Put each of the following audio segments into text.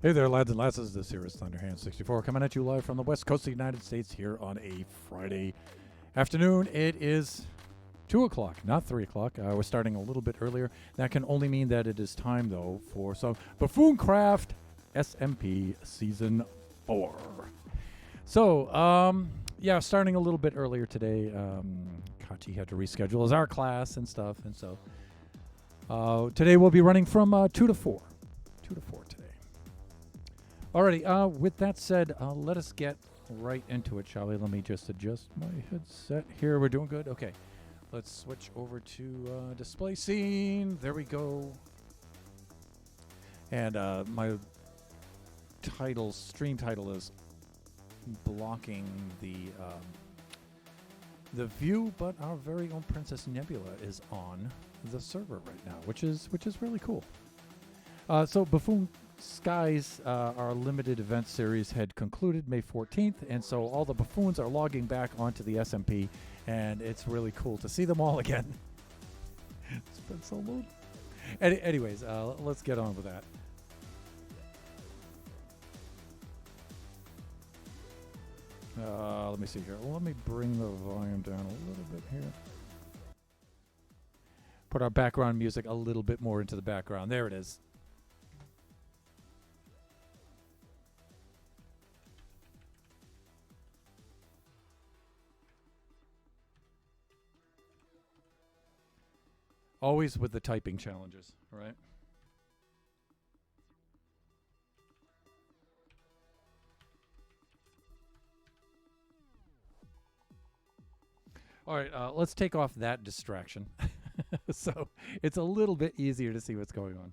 Hey there, lads and lasses. This here is Thunderhand64 coming at you live from the west coast of the United States here on a Friday afternoon. It is 2 o'clock, not 3 o'clock. We're starting a little bit earlier. That can only mean that it is time, though, for some Buffooncraft SMP Season 4. So, yeah, starting a little bit earlier today. Kachi had to reschedule his art class and stuff. And so today we'll be running from 2 to 4. 2 to 4 today. Alrighty, with that said, let us get right into it, shall we? Let me just adjust my headset here. We're doing good? Okay. Let's switch over to display scene. There we go. And my stream title is blocking the view, but our very own Princess Nebula is on the server right now, which is really cool. So Buffoon Skies, our limited event series, had concluded May 14th, and so all the buffoons are logging back onto the SMP, and it's really cool to see them all again. It's been so long. Anyways, let's get on with that. Let me see here. Let me bring the volume down a little bit here. Put our background music a little bit more into the background. There it is. Always with the typing challenges, right? All right, let's take off that distraction. So it's a little bit easier to see what's going on.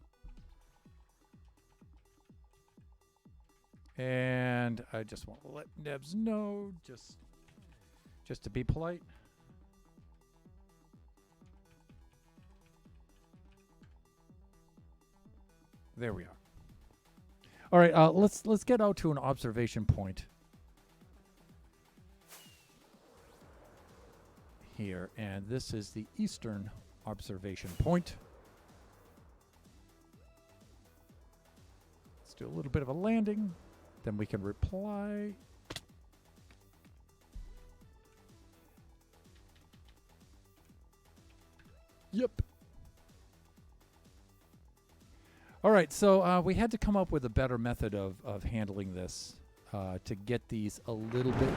And I just want to let Nebs know, just to be polite. There we are. All right, let's get out to an observation point here, and this is the eastern observation point. Let's do a little bit of a landing, then we can reply. Yep. All right, so we had to come up with a better method of handling this to get these a little bit.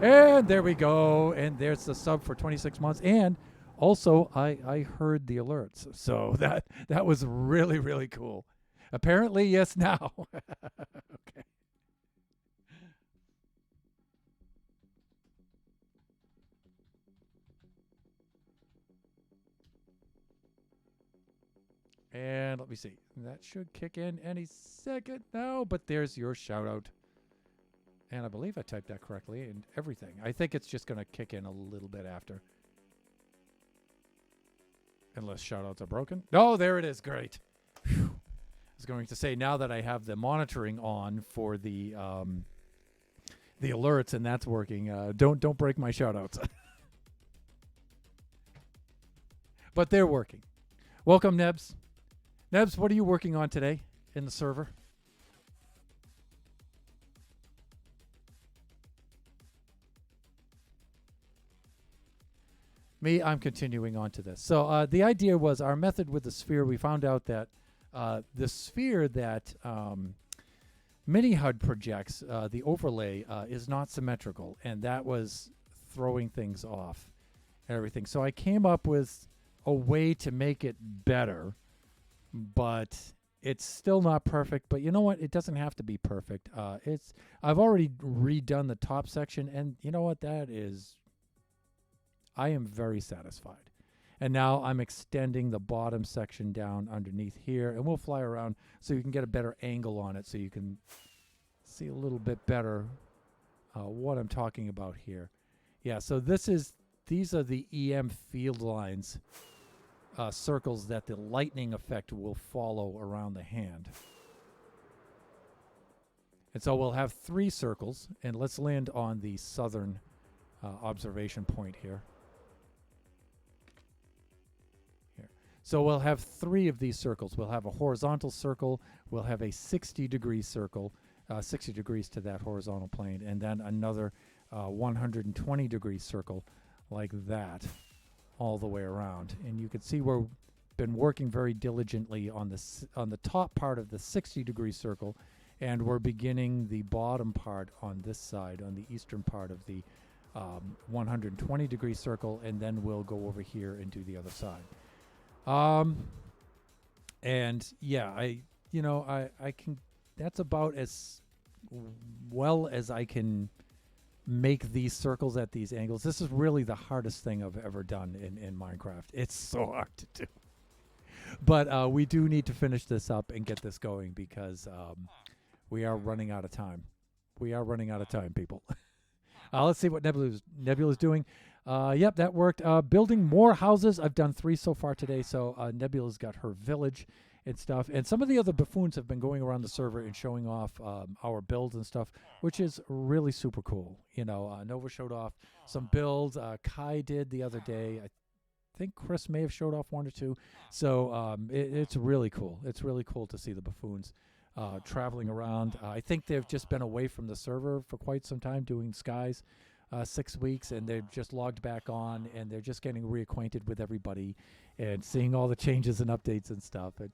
And there we go. And there's the sub for 26 months. And also, I heard the alerts. So that was really, really cool. Apparently, yes, now. Okay. And let me see. That should kick in any second now, but there's your shout out. And I believe I typed that correctly and everything. I think it's just going to kick in a little bit after. Unless shout outs are broken. No, there it is. Great. Whew. I was going to say, now that I have the monitoring on for the alerts and that's working, don't break my shout outs. But they're working. Welcome, Nebs. Nebs, what are you working on today in the server? Me, I'm continuing on to this. So the idea was our method with the sphere, we found out that the sphere that Mini HUD projects, the overlay, is not symmetrical, and that was throwing things off and everything. So I came up with a way to make it better, but it's still not perfect. But you know what? It doesn't have to be perfect. I've already redone the top section, and you know what? I am very satisfied. And now I'm extending the bottom section down underneath here, and we'll fly around so you can get a better angle on it, so you can see a little bit better what I'm talking about here. Yeah, so these are the EM field lines, circles that the lightning effect will follow around the hand. And so we'll have 3 circles, and let's land on the southern observation point here. So we'll have 3 of these circles. We'll have a horizontal circle. We'll have a 60-degree circle, 60 degrees to that horizontal plane, and then another 120-degree circle like that all the way around. And you can see we've been working very diligently on the top part of the 60-degree circle, and we're beginning the bottom part on this side, on the eastern part of the 120-degree circle, and then we'll go over here and do the other side. And yeah, I can, that's about as well as I can make these circles at these angles. This is really the hardest thing I've ever done in Minecraft. It's so hard to do. But we do need to finish this up and get this going because we are running out of time. We are running out of time, people. Let's see what Nebula's doing. Yep, that worked. Building more houses. I've done 3 so far today. So Nebula's got her village and stuff. And some of the other buffoons have been going around the server and showing off our builds and stuff, which is really super cool. Nova showed off some builds. Kai did the other day. I think Chris may have showed off 1 or 2. So it's really cool. It's really cool to see the buffoons traveling around. I think they've just been away from the server for quite some time doing skies. 6 weeks, and they've just logged back on, and they're just getting reacquainted with everybody and seeing all the changes and updates and stuff. And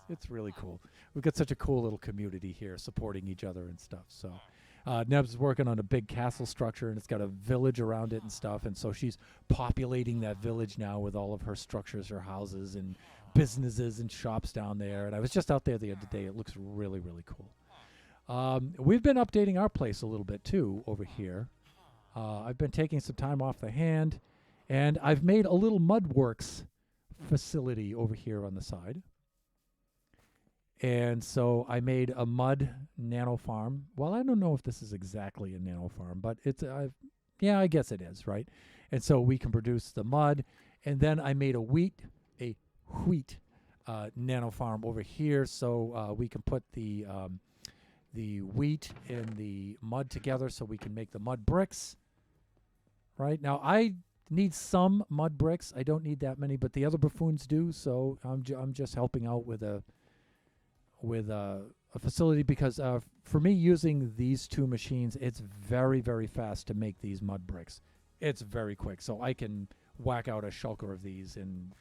it's really cool. We've got such a cool little community here supporting each other and stuff. So Neb's working on a big castle structure, and it's got a village around it and stuff, and so she's populating that village now with all of her structures, her houses and businesses and shops down there. And I was just out there the other day. It looks really, really cool. We've been updating our place a little bit too over here. I've been taking some time off the hand, and I've made a little mudworks facility over here on the side. And so I made a mud nano farm. Well, I don't know if this is exactly a nano farm, but it's yeah, I guess it is, right? And so we can produce the mud, and then I made a wheat nano farm over here, so we can put the wheat and the mud together, so we can make the mud bricks. Right now, I need some mud bricks. I don't need that many, but the other buffoons do. So I'm just helping out with a facility because for me using these 2 machines, it's very, very fast to make these mud bricks. It's very quick, so I can whack out a shulker of these in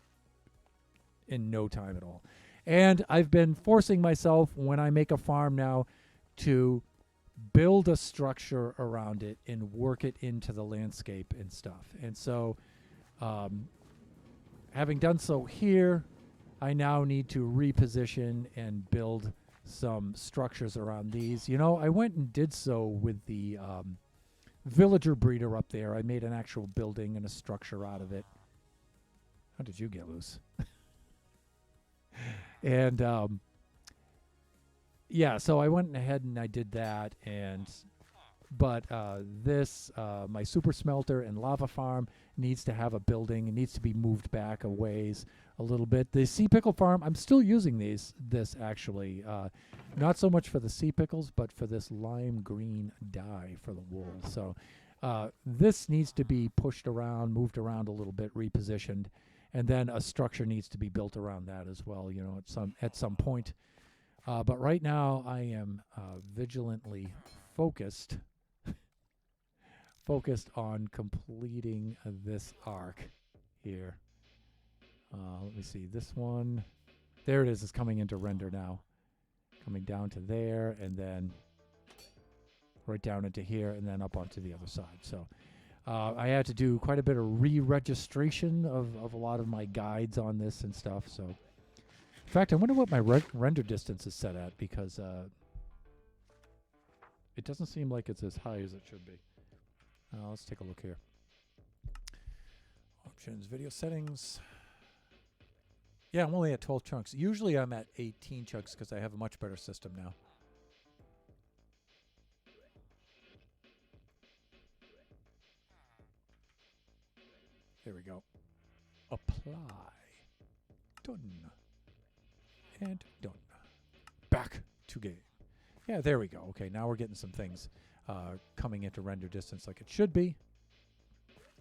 no time at all. And I've been forcing myself when I make a farm now to build a structure around it and work it into the landscape and stuff. And so having done so here, I now need to reposition and build some structures around these. I went and did so with the villager breeder up there. I made an actual building and a structure out of it. How did you get loose? And yeah, so I went ahead and I did that, but this, my super smelter and lava farm needs to have a building. It needs to be moved back a ways a little bit. The sea pickle farm, I'm still using this actually, not so much for the sea pickles, but for this lime green dye for the wool. So this needs to be pushed around, moved around a little bit, repositioned, and then a structure needs to be built around that as well, at some point. But right now I am vigilantly focused on completing this arc here. Let me see, this one, there it is. It's coming into render now. Coming down to there, and then right down into here, and then up onto the other side. So I had to do quite a bit of re-registration of a lot of my guides on this and stuff. So, in fact, I wonder what my render distance is set at, because it doesn't seem like it's as high as it should be. Let's take a look here. Options, video settings. Yeah, I'm only at 12 chunks. Usually I'm at 18 chunks because I have a much better system now. There we go. Apply. Done. And done. Back to game. Yeah, there we go. Okay, now we're getting some things coming into render distance like it should be.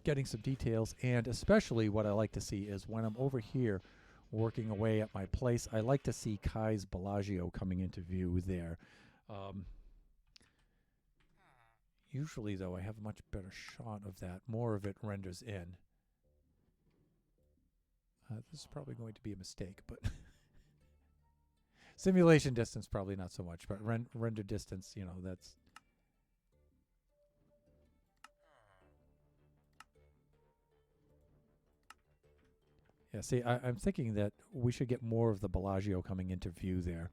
Getting some details, and especially what I like to see is when I'm over here working away at my place. I like to see Kai's Bellagio coming into view there. Usually, though, I have a much better shot of that. More of it renders in. This is probably going to be a mistake, but simulation distance probably not so much, but render distance, you know, that's... Yeah, see, I'm thinking that we should get more of the Bellagio coming into view there.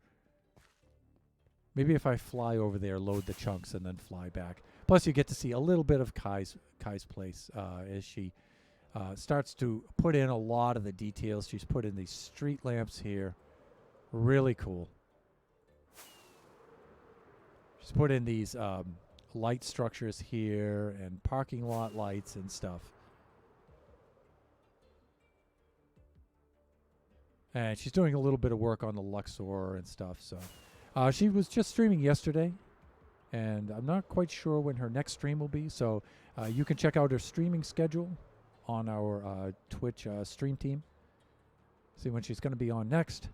Maybe if I fly over there, load the chunks, and then fly back. Plus, you get to see a little bit of Kai's place as she starts to put in a lot of the details. She's put in these street lamps here. Really cool. She's put in these light structures here and parking lot lights and stuff. And she's doing a little bit of work on the Luxor and stuff. So she was just streaming yesterday, and I'm not quite sure when her next stream will be. So you can check out her streaming schedule on our Twitch stream team. See when she's going to be on next.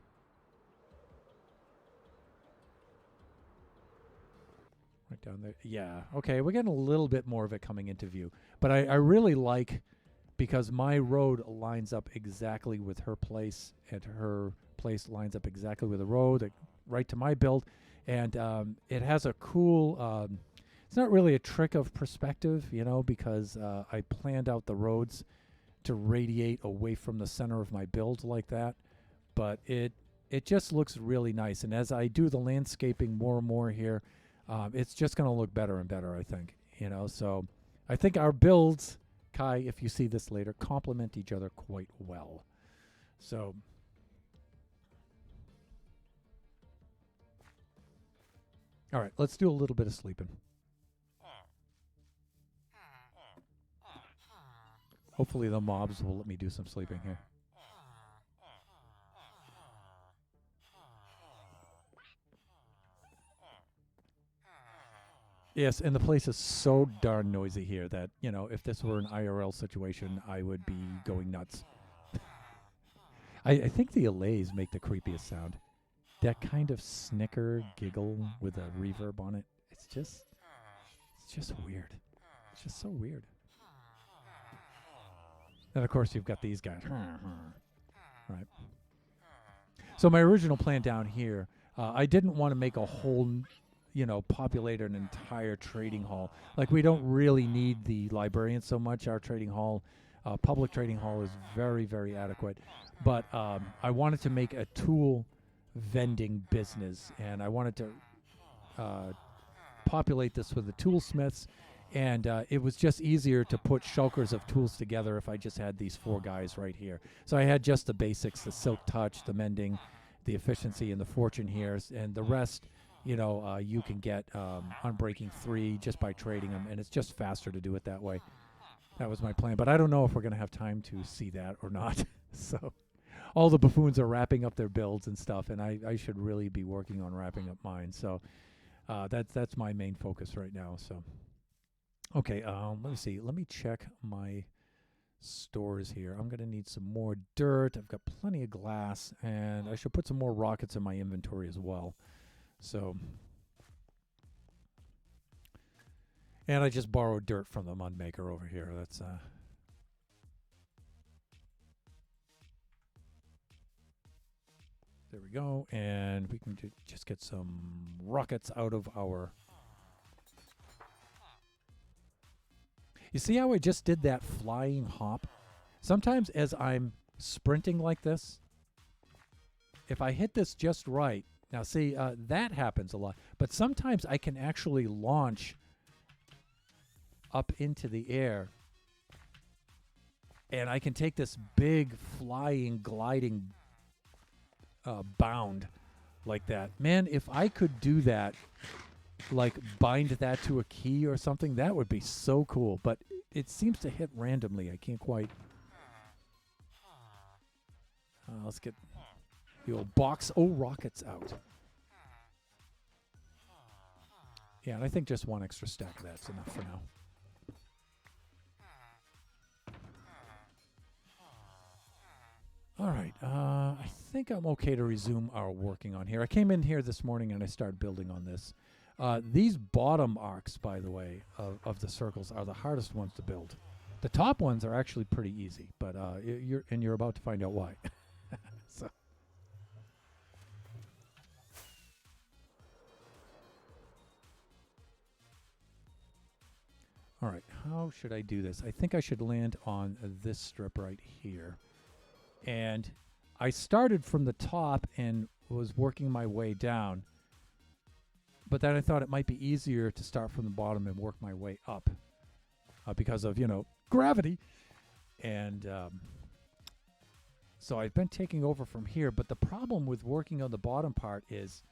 Right down there. Yeah. Okay, we're getting a little bit more of it coming into view. But I really like, because my road lines up exactly with her place, and her place lines up exactly with the road, right to my build. And it has a cool... it's not really a trick of perspective, you know, because I planned out the roads to radiate away from the center of my build like that. But it just looks really nice. And as I do the landscaping more and more here, it's just going to look better and better, I think. You know, so I think our builds, Kai, if you see this later, complement each other quite well. So... all right, let's do a little bit of sleeping. Hopefully the mobs will let me do some sleeping here. Yes, and the place is so darn noisy here that, you know, if this were an IRL situation, I would be going nuts. I think the allays make the creepiest sound. That kind of snicker giggle with a reverb on it. It's just weird. It's just so weird. And of course you've got these guys. Right. So my original plan down here, I didn't want to make a whole, you know, populate an entire trading hall. Like, we don't really need the librarians so much. Our trading hall, public trading hall, is very, very adequate. But I wanted to make a tool vending business, and I wanted to populate this with the toolsmiths, and it was just easier to put shulkers of tools together if I just had these 4 guys right here. So I had just the basics, the silk touch, the mending, the efficiency, and the fortune here, and the rest, you know, you can get on Breaking 3 just by trading them, and it's just faster to do it that way. That was my plan, but I don't know if we're going to have time to see that or not. So all the buffoons are wrapping up their builds and stuff, and I should really be working on wrapping up mine. So that's my main focus right now. So okay, let me see. Let me check my stores here. I'm going to need some more dirt. I've got plenty of glass, and I should put some more rockets in my inventory as well. So, and I just borrowed dirt from the mud maker over here. That's there we go, and we can just get some rockets out of our... You see how I just did that flying hop? Sometimes as I'm sprinting like this, if I hit this just right... Now see, that happens a lot. But sometimes I can actually launch up into the air, and I can take this big flying, gliding bound like that. Man, if I could do that, like bind that to a key or something, that would be so cool. But it seems to hit randomly. I can't quite... let's get the old box o' rockets out. Yeah, and I think just one extra stack of that's enough for now. All right. think I'm okay to resume our working on here. I came in here this morning and I started building on this. These bottom arcs, by the way, of the circles are the hardest ones to build. The top ones are actually pretty easy, but you're about to find out why. So. All right, how should I do this? I think I should land on this strip right here. And I started from the top and was working my way down. But then I thought it might be easier to start from the bottom and work my way up because of, gravity. And so I've been taking over from here. But the problem with working on the bottom part is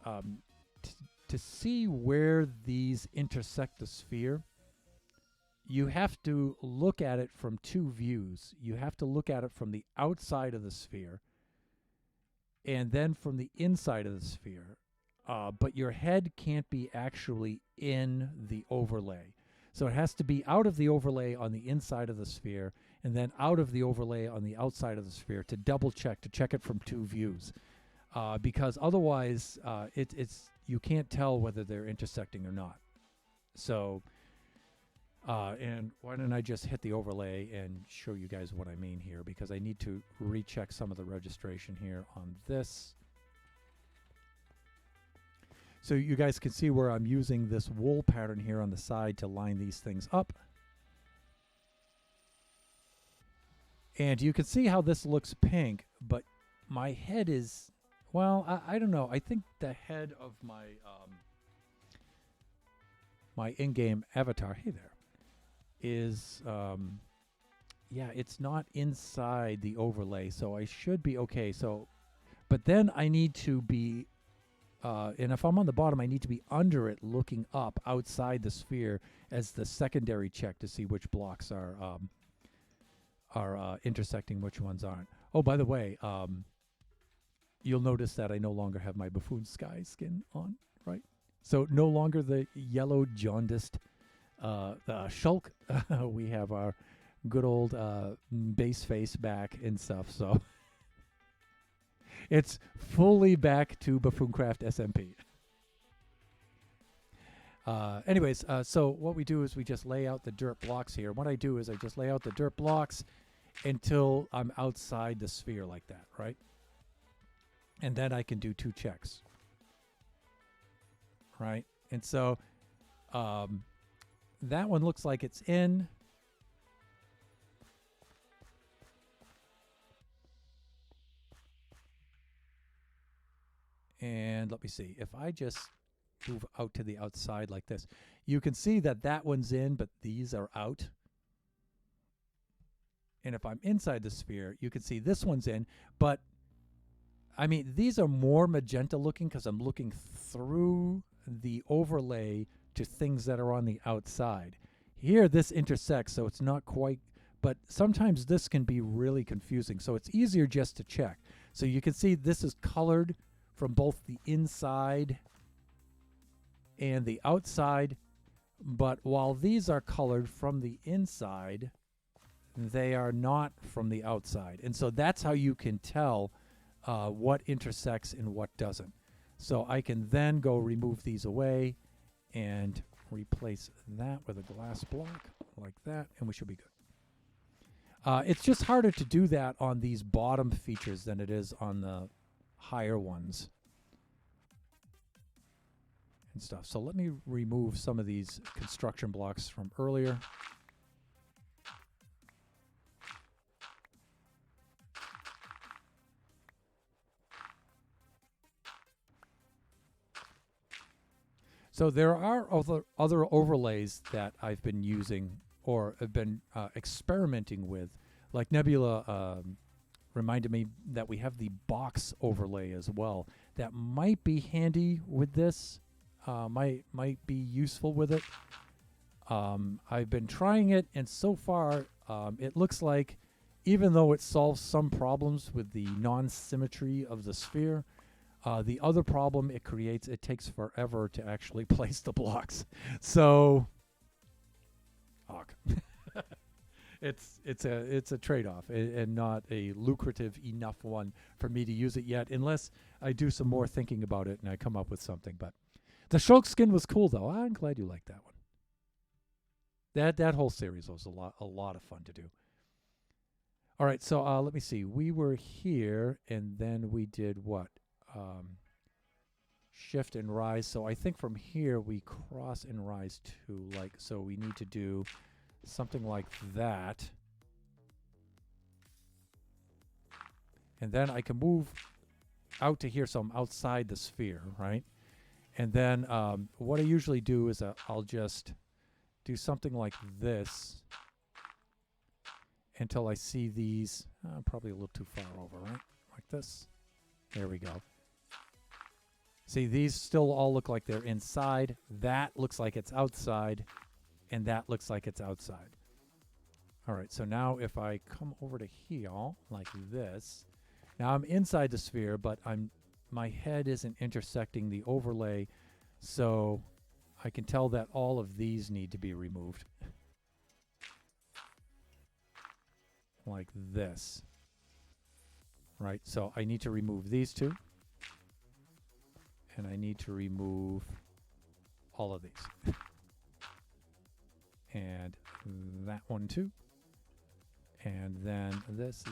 to see where these intersect the sphere, you have to look at it from two views. You have to look at it from the outside of the sphere and then from the inside of the sphere. But your head can't be actually in the overlay. So it has to be out of the overlay on the inside of the sphere and then out of the overlay on the outside of the sphere to double check, to check it from two views. Because otherwise, you can't tell whether they're intersecting or not. So... and why don't I just hit the overlay and show you guys what I mean here, because I need to recheck some of the registration here on this. So you guys can see where I'm using this wool pattern here on the side to line these things up. And you can see how this looks pink, but my head is, well, I don't know. I think the head of my my in-game avatar, hey there, is, yeah, it's not inside the overlay, so I should be okay. So, but then I need to be, and if I'm on the bottom, I need to be under it looking up outside the sphere as the secondary check to see which blocks are intersecting, which ones aren't. Oh, by the way, you'll notice that I no longer have my Buffoon Sky skin on, right? So no longer the yellow jaundiced Shulk. We have our good old base face back and stuff. So it's fully back to Buffooncraft SMP. Anyways, so what we do is we just lay out the dirt blocks here. What I do is I just lay out the dirt blocks until I'm outside the sphere like that, right? And then I can do two checks, right? And so that one looks like it's in. And let me see. If I just move out to the outside like this, you can see that that one's in, but these are out. And if I'm inside the sphere, you can see this one's in. But, I mean, these are more magenta looking because I'm looking through the overlay to things that are on the outside. Here, this intersects, so it's not quite, but sometimes this can be really confusing. So it's easier just to check. So you can see this is colored from both the inside and the outside. But while these are colored from the inside, they are not from the outside. And so that's how you can tell what intersects and what doesn't. So I can then go remove these away and replace that with a glass block like that, and we should be good. It's just harder to do that on these bottom features than it is on the higher ones and stuff. So let me remove some of these construction blocks from earlier. So there are other overlays that I've been using or have been experimenting with. Like Nebula reminded me that we have the box overlay as well. That might be handy with this, might be useful with it. I've been trying it, and so far it looks like, even though it solves some problems with the non-symmetry of the sphere, the other problem it creates, it takes forever to actually place the blocks. So, it's a trade-off and not a lucrative enough one for me to use it yet, unless I do some more thinking about it and I come up with something. But the Shulk skin was cool though. I'm glad you liked that one. That whole series was a lot of fun to do. All right, so let me see. We were here, and then we did what? Shift and rise. So I think from here we cross and rise too. Like, so we need to do something like that. And then I can move out to here, so I'm outside the sphere, right? And then what I usually do is I'll just do something like this until I see these, probably a little too far over, right? Like this. There we go. See, these still all look like they're inside. That looks like it's outside. And that looks like it's outside. All right, so now if I come over to here like this, now I'm inside the sphere, but my head isn't intersecting the overlay, so I can tell that all of these need to be removed. Like this. Right, so I need to remove these two. And I need to remove all of these. And that one too. And then this,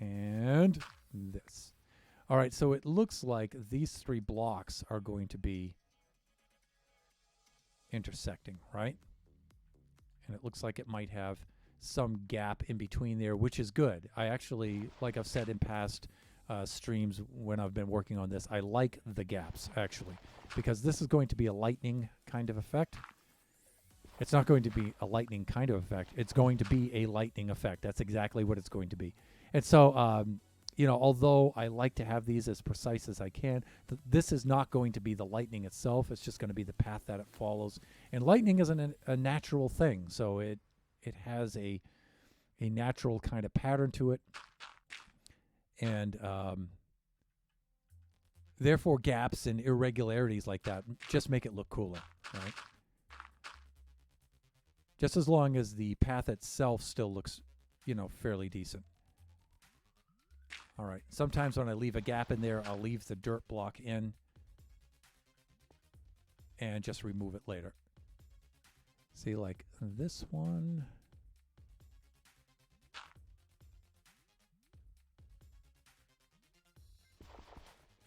and this. All right, so it looks like these three blocks are going to be intersecting, right? And it looks like it might have some gap in between there, which is good. I actually, like I've said in past streams when I've been working on this, I like the gaps, actually, because this is going to be a lightning kind of effect. It's not going to be a lightning kind of effect. It's going to be a lightning effect. That's exactly what it's going to be. And so, you know, although I like to have these as precise as I can, this is not going to be the lightning itself. It's just going to be the path that it follows. And lightning isn't a natural thing, so it has a natural kind of pattern to it. And therefore, gaps and irregularities like that just make it look cooler, right? Just as long as the path itself still looks, you know, fairly decent. All right. Sometimes when I leave a gap in there, I'll leave the dirt block in and just remove it later. See, like this one.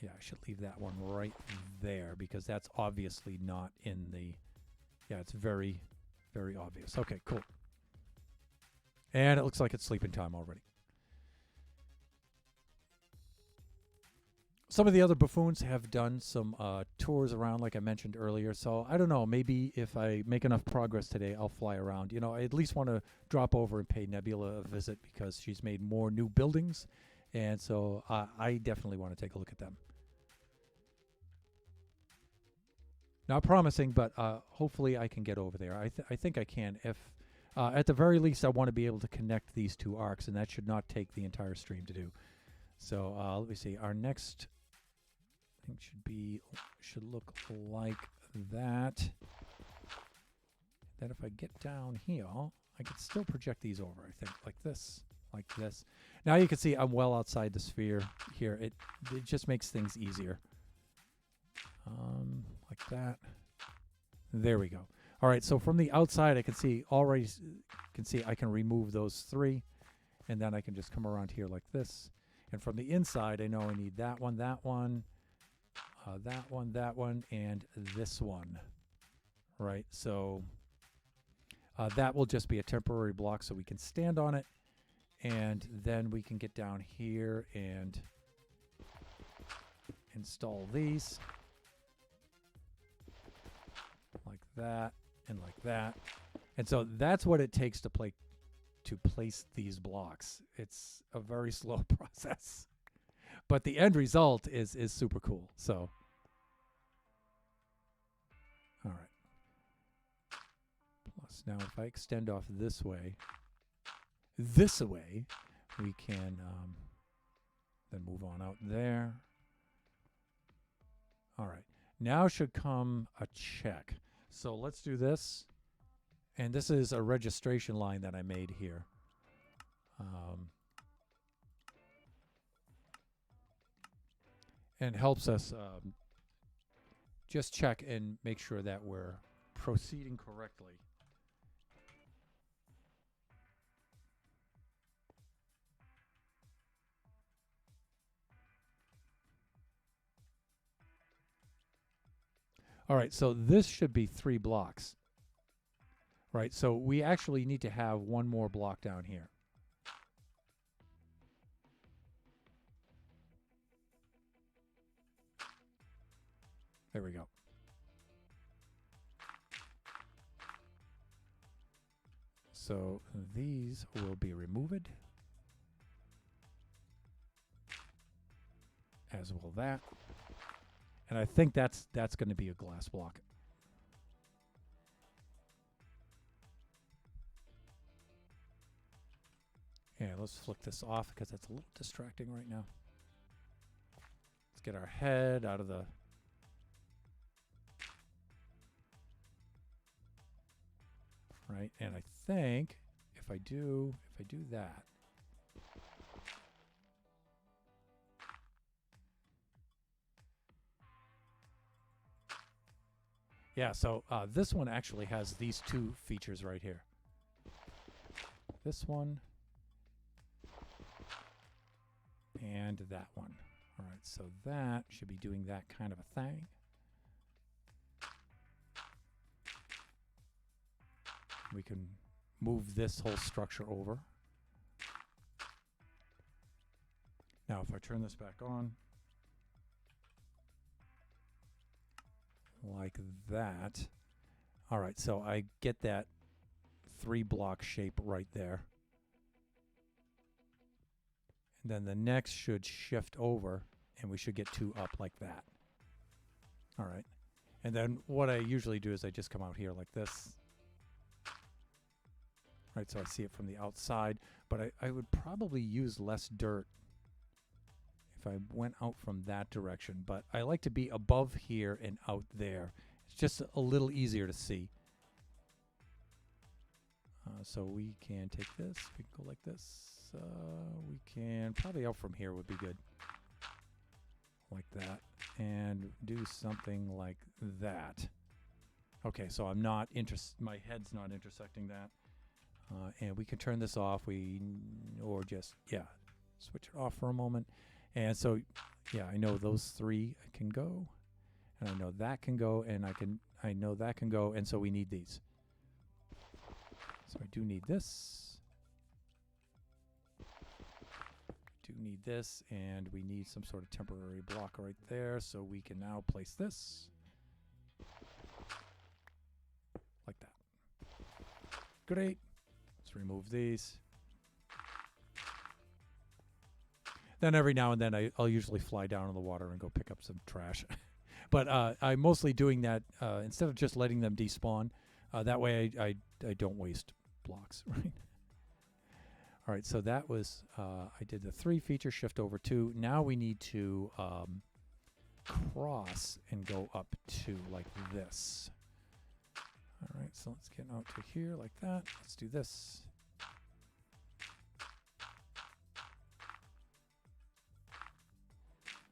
Yeah, I should leave that one right there because that's obviously not in the... Yeah, it's very, very obvious. Okay, cool. And it looks like it's sleeping time already. Some of the other buffoons have done some tours around, like I mentioned earlier. So I don't know, maybe if I make enough progress today, I'll fly around. You know, I at least want to drop over and pay Nebula a visit because she's made more new buildings. And so I definitely want to take a look at them. Not promising, but hopefully I can get over there. I think I can. If at the very least, I want to be able to connect these two arcs, and that should not take the entire stream to do. So let me see. Our next thing should look like that. Then if I get down here, I can still project these over. I think like this, like this. Now you can see I'm well outside the sphere here. It just makes things easier. Like that. There we go. All right, so from the outside, I can see I can remove those three, and then I can just come around here like this. And from the inside, I know I need that one, that one, that one, and this one. Right, so that will just be a temporary block so we can stand on it, and then we can get down here and install these. Like that and like that. And so that's what it takes to place these blocks. It's a very slow process. But the end result is super cool. So all right. Plus now if I extend off this way, we can then move on out there. All right. Now should come a check. So let's do this. And this is a registration line that I made here. And helps us just check and make sure that we're proceeding correctly. All right, so this should be 3 blocks. Right, so we actually need to have one more block down here. There we go. So these will be removed, as will that. And I think that's going to be a glass block. Yeah, let's flick this off because it's a little distracting right now. Let's get our head out of the... Right, and I think if I do that, yeah, so this one actually has these 2 features right here. This one and that one. All right, so that should be doing that kind of a thing. We can move this whole structure over. Now, if I turn this back on, like that. All right, so I get that 3 block shape right there. And then the next should shift over, and we should get 2 up like that. All right. And then what I usually do is I just come out here like this. Right, so I see it from the outside, but I would probably use less dirt if I went out from that direction. But I like to be above here and out there. It's just a little easier to see. So we can take this, we can go like this. We can probably out from here would be good. Like that. And do something like that. Okay, so I'm not my head's not intersecting that. And we can turn this off, or just, switch it off for a moment. And so, I know those 3 can go, and I know that can go, and I know that can go, and so we need these. So I do need this. And we need some sort of temporary block right there, so we can now place this. Like that. Great. Remove these. Then every now and then I'll usually fly down in the water and go pick up some trash. But I'm mostly doing that instead of just letting them despawn. That way I don't waste blocks, right? All right, so that was, I did the 3 feature, shift over 2. Now we need to cross and go up 2 like this. All right, so let's get out to here like that. Let's do this.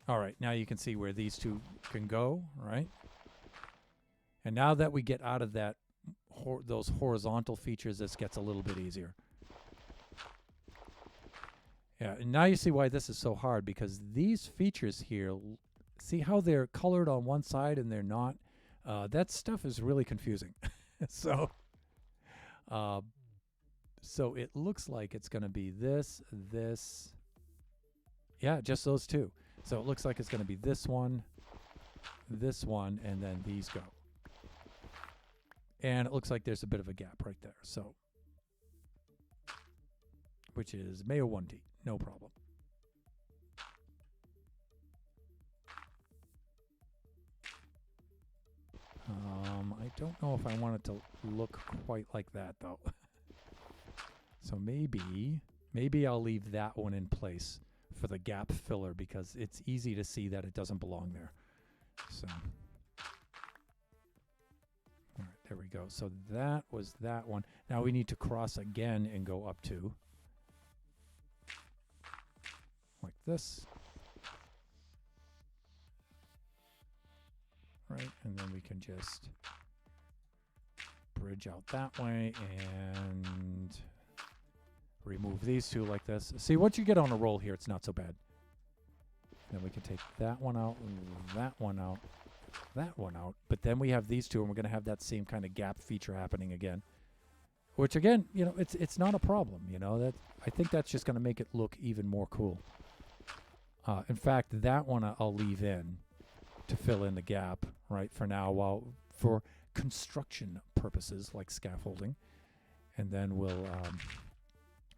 All right, now you can see where these 2 can go, right? And now that we get out of that, those horizontal features, this gets a little bit easier. Yeah, and now you see why this is so hard, because these features here, see how they're colored on one side and they're not? That stuff is really confusing. So it looks like it's going to be this. Yeah, just those 2. So it looks like it's going to be this one, and then these go. And it looks like there's a bit of a gap right there. So, which is Mayo 1D, no problem. I don't know if I want it to look quite like that, though. So maybe I'll leave that one in place for the gap filler, because it's easy to see that it doesn't belong there. So, all right, there we go. So that was that one. Now we need to cross again and go up 2. like this. Right, and then we can just bridge out that way and remove these two like this. See, once you get on a roll here, it's not so bad. Then we can take that one out, that one out, that one out. But then we have these two, and we're going to have that same kind of gap feature happening again. Which, again, you know, it's not a problem, you know. That I think that's just going to make it look even more cool. In fact, that one I'll leave in to fill in the gap, right, for now, while for construction purposes, like scaffolding. And then we'll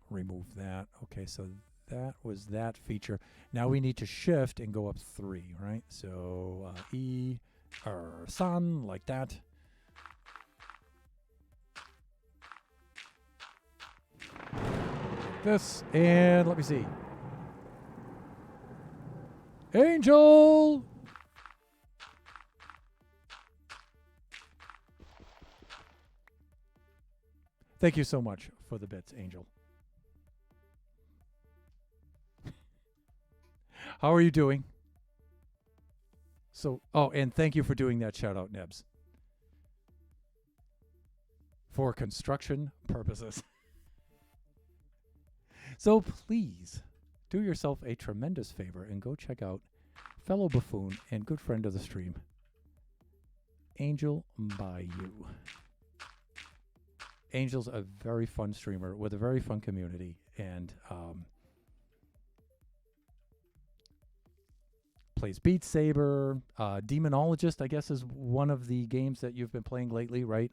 remove that. Okay, so that was that feature. Now we need to shift and go up 3, right? So E, or sun, like that. This, and let me see. Angel! Thank you so much for the bits, Angel. How are you doing? So, oh, and thank you for doing that shout out, Nebs. For construction purposes. So please do yourself a tremendous favor and go check out fellow buffoon and good friend of the stream, Angel by You. Angel's a very fun streamer with a very fun community, and plays Beat Saber. Demonologist, I guess, is one of the games that you've been playing lately, right?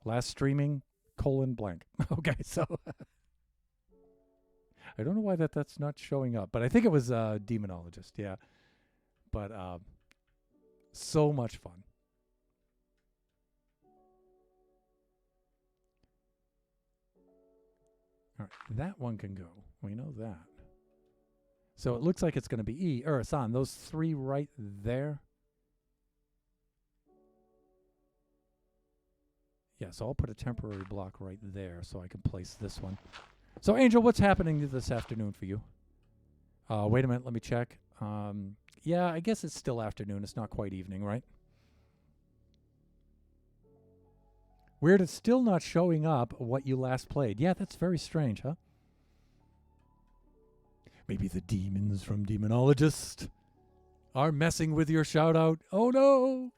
Last streaming, :blank. Okay, so I don't know why that's not showing up, but I think it was Demonologist, yeah. But so much fun. All right, that one can go. We know that. So it looks like it's going to be E, San. Those 3 right there. Yeah, so I'll put a temporary block right there so I can place this one. So, Angel, what's happening this afternoon for you? Wait a minute, let me check. Yeah, I guess it's still afternoon. It's not quite evening, right? Weird, it's still not showing up what you last played. Yeah, that's very strange, huh? Maybe the demons from Demonologist are messing with your shout-out. Oh, no!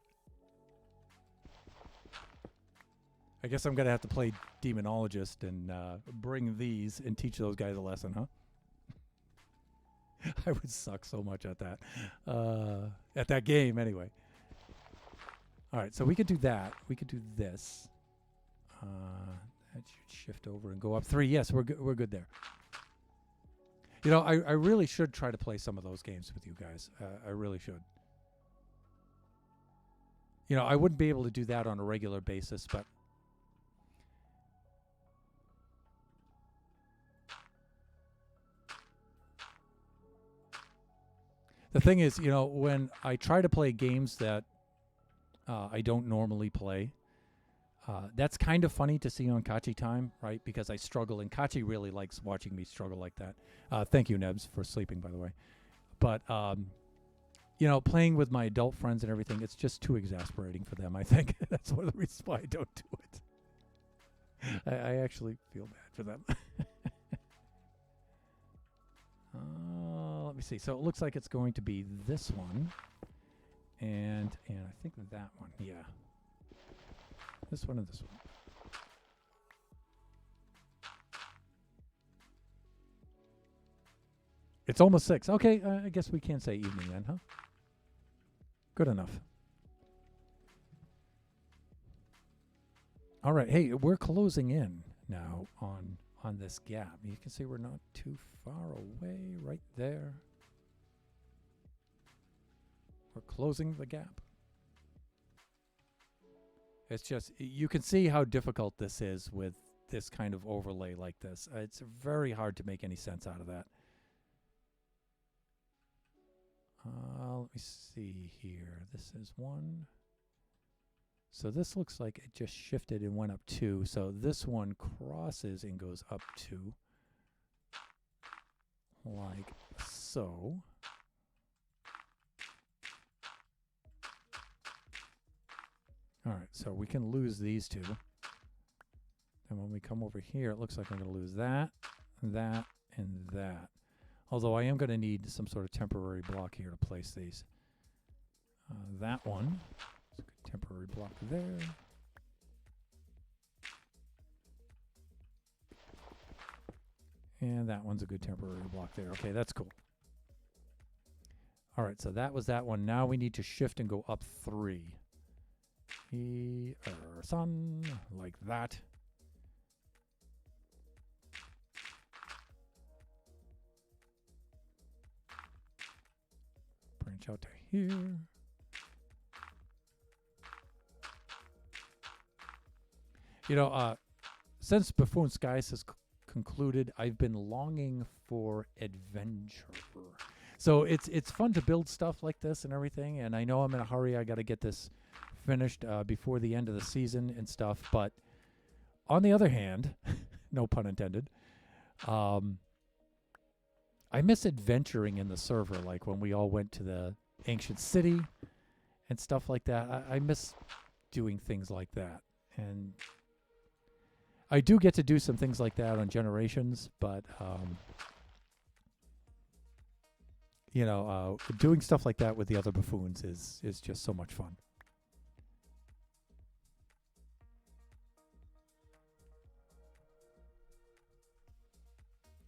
I guess I'm going to have to play Demonologist and bring these and teach those guys a lesson, huh? I would suck so much at that game, anyway. All right, so we could do that. We could do this. That should shift over and go up 3. Yes, we're good there. You know, I really should try to play some of those games with you guys. I really should. You know, I wouldn't be able to do that on a regular basis, but the thing is, you know, when I try to play games that I don't normally play, that's kind of funny to see on Kachi Time, right? Because I struggle, and Kachi really likes watching me struggle like that. Thank you, Nebs, for sleeping, by the way. But, you know, playing with my adult friends and everything, it's just too exasperating for them, I think. That's one of the reasons why I don't do it. I actually feel bad for them. Let me see. So it looks like it's going to be this one. And I think that one, yeah. This one and this one. It's almost 6. Okay, I guess we can't say evening then, huh? Good enough. All right, hey, we're closing in now on this gap. You can see we're not too far away right there. We're closing the gap. It's just, you can see how difficult this is with this kind of overlay like this. It's very hard to make any sense out of that. Let me see here. This is 1. So this looks like it just shifted and went up 2. So this one crosses and goes up 2. like so. All right, so we can lose these two. And when we come over here, it looks like I'm going to lose that, that, and that. Although I am going to need some sort of temporary block here to place these. That one, it's a good temporary block there. And that one's a good temporary block there. Okay, that's cool. All right, so that was that one. Now we need to shift and go up 3. Sun, like that. Branch out to here. You know, since Buffooncraft has concluded, I've been longing for adventure. So it's fun to build stuff like this and everything, and I know I'm in a hurry. I got to get this finished before the end of the season and stuff. But on the other hand, no pun intended, I miss adventuring in the server, like when we all went to the ancient city and stuff like that. I miss doing things like that. And I do get to do some things like that on Generations, but, you know, doing stuff like that with the other buffoons is just so much fun.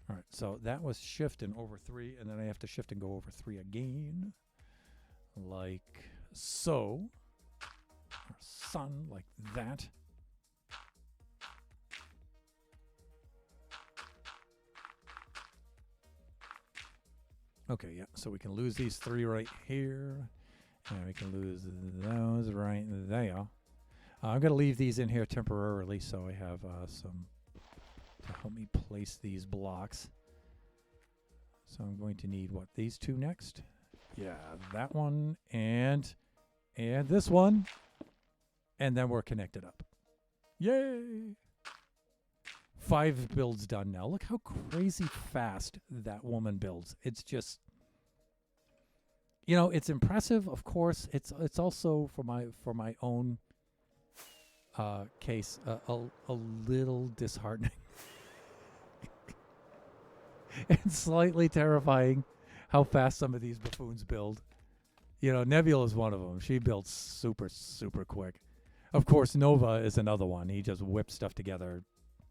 All right, so that was shift and over 3, and then I have to shift and go over 3 again, like so. Or sun, like that. Okay, yeah, so we can lose these 3 right here, and we can lose those right there. I'm going to leave these in here temporarily so I have some to help me place these blocks. So I'm going to need, what, these 2 next? Yeah, that one and this one. And then we're connected up. Yay! 5 builds done now. Look how crazy fast that woman builds. It's just, you know, it's impressive, of course. It's also for my own case a little disheartening. And slightly terrifying how fast some of these buffoons build. You know, Nebula is one of them. She builds super, super quick. Of course, Nova is another one. He just whips stuff together.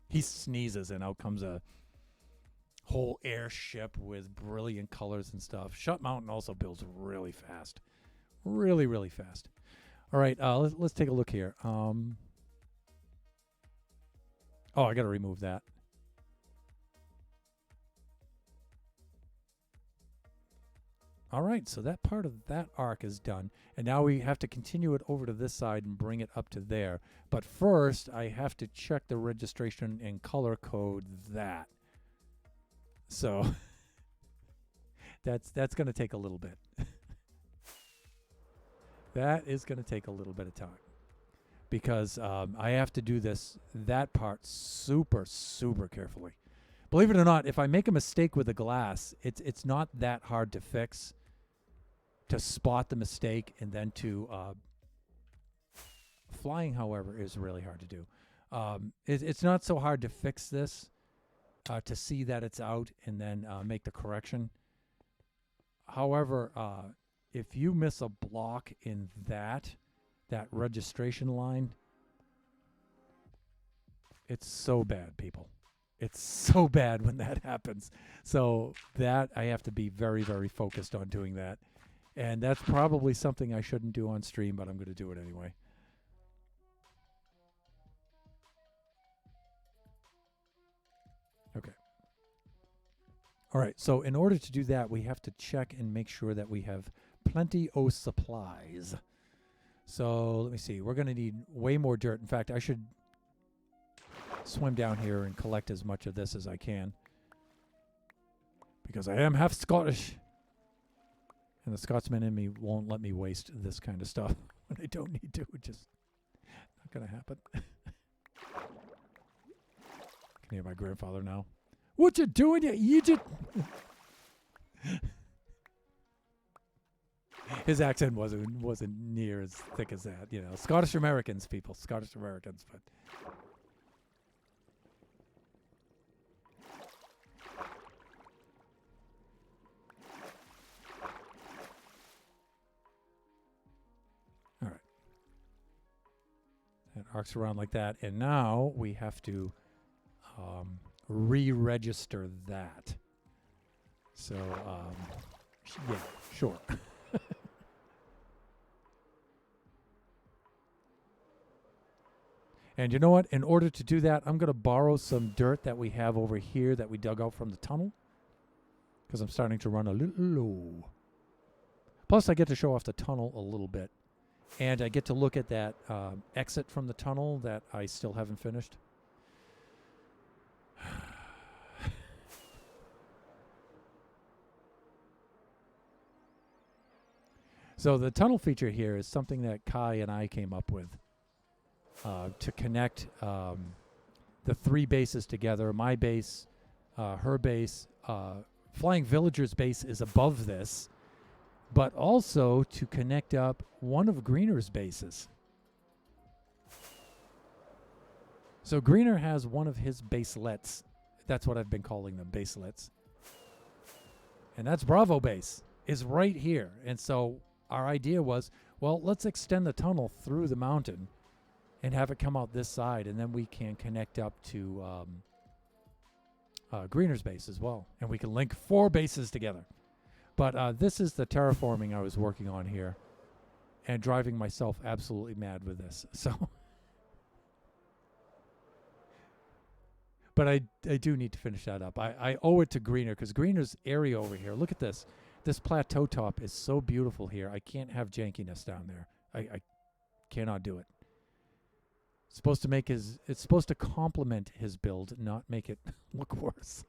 He sneezes and out comes a whole airship with brilliant colors and stuff. Shut Mountain also builds really fast. Really, really fast. All right, let's take a look here. Oh, I got to remove that. All right, so that part of that arc is done. And now we have to continue it over to this side and bring it up to there. But first, I have to check the registration and color code that. So that's going to take a little bit. That is going to take a little bit of time. Because I have to do that part super, super carefully. Believe it or not, if I make a mistake with the glass, it's not that hard to fix. To spot the mistake and then to flying, however, is really hard to do. It's not so hard to fix this, to see that it's out and then make the correction. However, if you miss a block in that registration line, it's so bad, people. It's so bad when that happens. So that I have to be very, very focused on doing that. And that's probably something I shouldn't do on stream, but I'm going to do it anyway. Okay. All right, so in order to do that, we have to check and make sure that we have plenty of supplies. So let me see. We're going to need way more dirt. In fact, I should swim down here and collect as much of this as I can. Because I am half Scottish. And the Scotsman in me won't let me waste this kind of stuff when I don't need to. It's just not going to happen. I can hear my grandfather now. What you doing, you idiot? His accent wasn't near as thick as that. You know, Scottish Americans, people, Scottish Americans, but. All right. It arcs around like that, and now we have to re-register that. So, yeah, sure. And you know what? In order to do that, I'm going to borrow some dirt that we have over here that we dug out from the tunnel, because I'm starting to run a little low. Plus, I get to show off the tunnel a little bit. And I get to look at that exit from the tunnel that I still haven't finished. So the tunnel feature here is something that Kai and I came up with to connect the three bases together. My base, her base, Flying Villager's base is above this, but also to connect up one of Greener's bases. So Greener has one of his baselets. That's what I've been calling them, baselets. And that's Bravo base, is right here. And so our idea was, well, let's extend the tunnel through the mountain and have it come out this side, and then we can connect up to Greener's base as well. And we can link 4 bases together. But this is the terraforming I was working on here, and driving myself absolutely mad with this. So, but I do need to finish that up. I owe it to Greener, because Greener's area over here, look at this. This plateau top is so beautiful here. I can't have jankiness down there. I cannot do it. It's supposed to make it's supposed to complement his build, not make it look worse.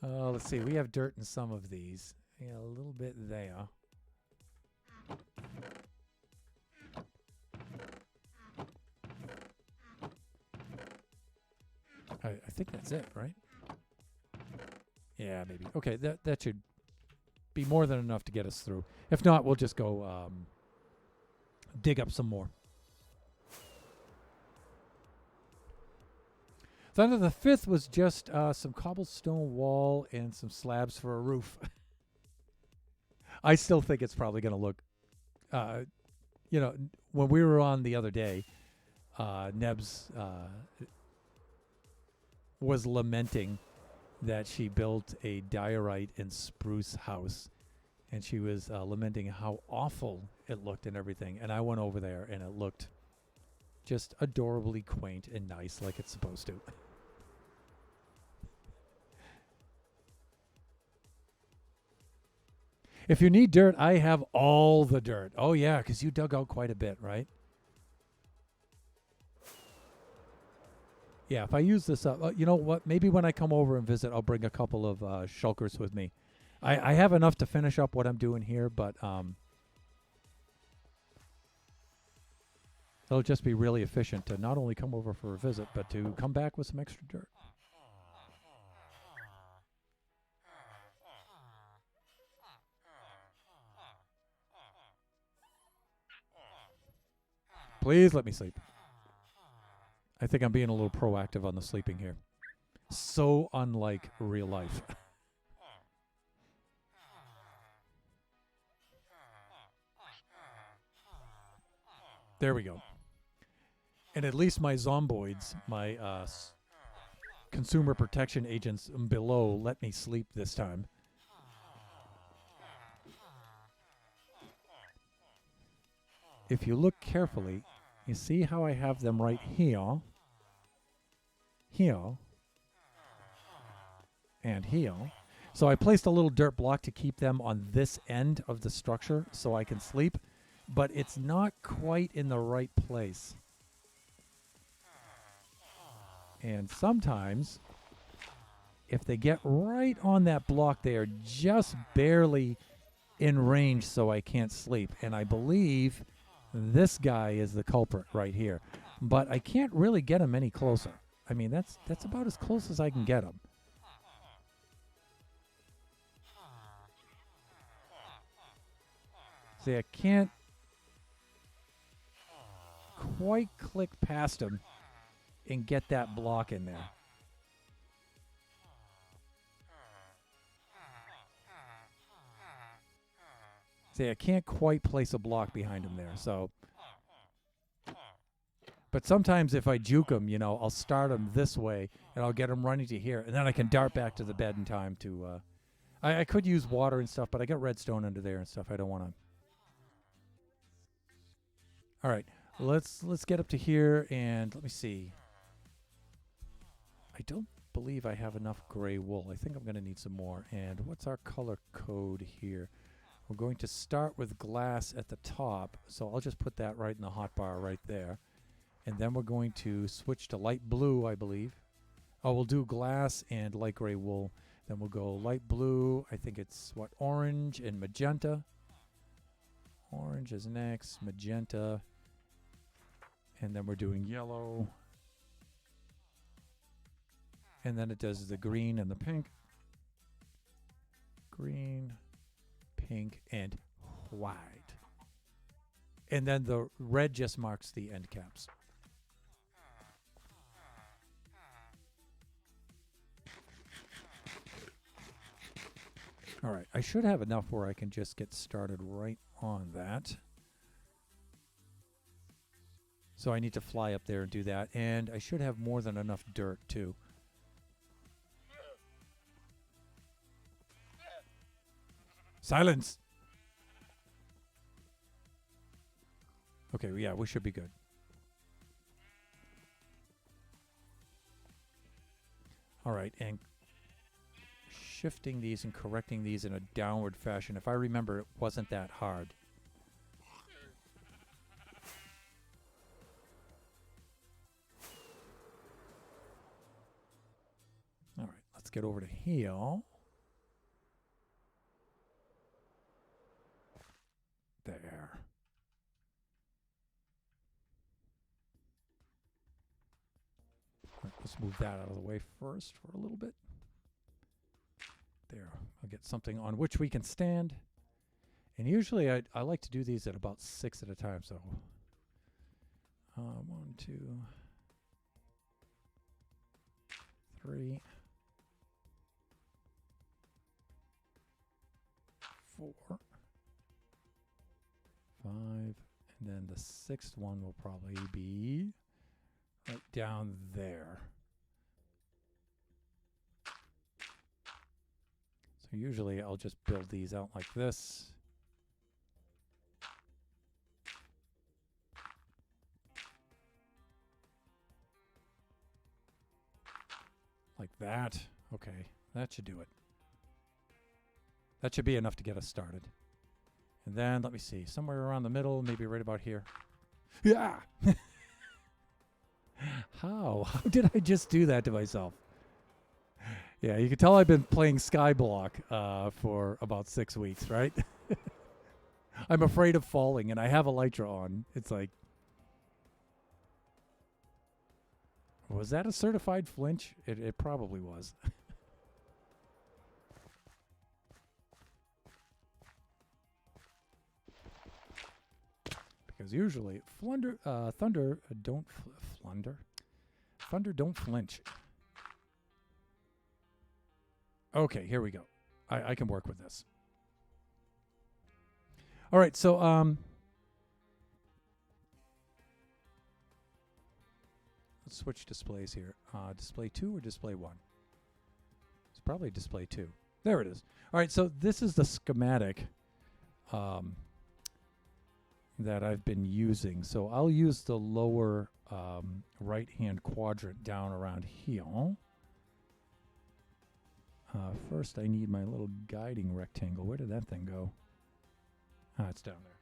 Let's see. We have dirt in some of these. Yeah, a little bit there. I think that's it, right? Yeah, maybe. Okay, that should be more than enough to get us through. If not, we'll just go dig up some more. Then the 5th was just some cobblestone wall and some slabs for a roof. I still think it's probably going to look, you know, when we were on the other day, Nebs was lamenting that she built a diorite and spruce house, and she was lamenting how awful it looked and everything. And I went over there, and it looked just adorably quaint and nice, like it's supposed to. If you need dirt, I have all the dirt. Oh, yeah, because you dug out quite a bit, right? Yeah, if I use this up, you know what? Maybe when I come over and visit, I'll bring a couple of shulkers with me. I have enough to finish up what I'm doing here, but it'll just be really efficient to not only come over for a visit, but to come back with some extra dirt. Please let me sleep. I think I'm being a little proactive on the sleeping here. So unlike real life. There we go. And at least my zomboids, my consumer protection agents below, let me sleep this time. If you look carefully, you see how I have them right here, here, and here. So I placed a little dirt block to keep them on this end of the structure so I can sleep, but it's not quite in the right place. And sometimes, if they get right on that block, they are just barely in range so I can't sleep. And I believe this guy is the culprit right here. But I can't really get him any closer. I mean, that's about as close as I can get them. See, I can't quite click past them and get that block in there. See, I can't quite place a block behind him there, so. But sometimes if I juke him, you know, I'll start him this way, and I'll get him running to here, and then I can dart back to the bed in time to, I could use water and stuff, but I got redstone under there and stuff. I don't want to. All right, let's get up to here, and let me see. I don't believe I have enough gray wool. I think I'm going to need some more. And what's our color code here? We're going to start with glass at the top, so I'll just put that right in the hotbar right there. And then we're going to switch to light blue, I believe. Oh, we'll do glass and light gray wool. Then we'll go light blue. I think it's, what, orange and magenta. Orange is next, magenta. And then we're doing yellow. And then it does the green and the pink. Green, pink, and white. And then the red just marks the end caps. All right, I should have enough where I can just get started right on that. So I need to fly up there and do that. And I should have more than enough dirt, too. Silence! Okay, yeah, we should be good. All right, and shifting these and correcting these in a downward fashion. If I remember, it wasn't that hard. All right, let's get over to here. There. Right, let's move that out of the way first for a little bit. There. I'll get something on which we can stand. And usually I like to do these at about 6 at a time. So 1, 2, 3, 4, 5, and then the 6th one will probably be right down there. So usually I'll just build these out like this. Like that. Okay, that should do it. That should be enough to get us started. And then, let me see, somewhere around the middle, maybe right about here. Yeah! How? How did I just do that to myself? Yeah, you can tell I've been playing Skyblock for about 6 weeks, right? I'm afraid of falling, and I have Elytra on. It's like... Was that a certified flinch? It probably was. Because usually, thunder don't flunder. Thunder don't flinch. Okay, here we go. I can work with this. All right, so let's switch displays here. Display 2 or display 1? It's probably display 2. There it is. All right, so this is the schematic that I've been using. So I'll use the lower right-hand quadrant down around here. First, I need my little guiding rectangle. Where did that thing go? Ah, it's down there.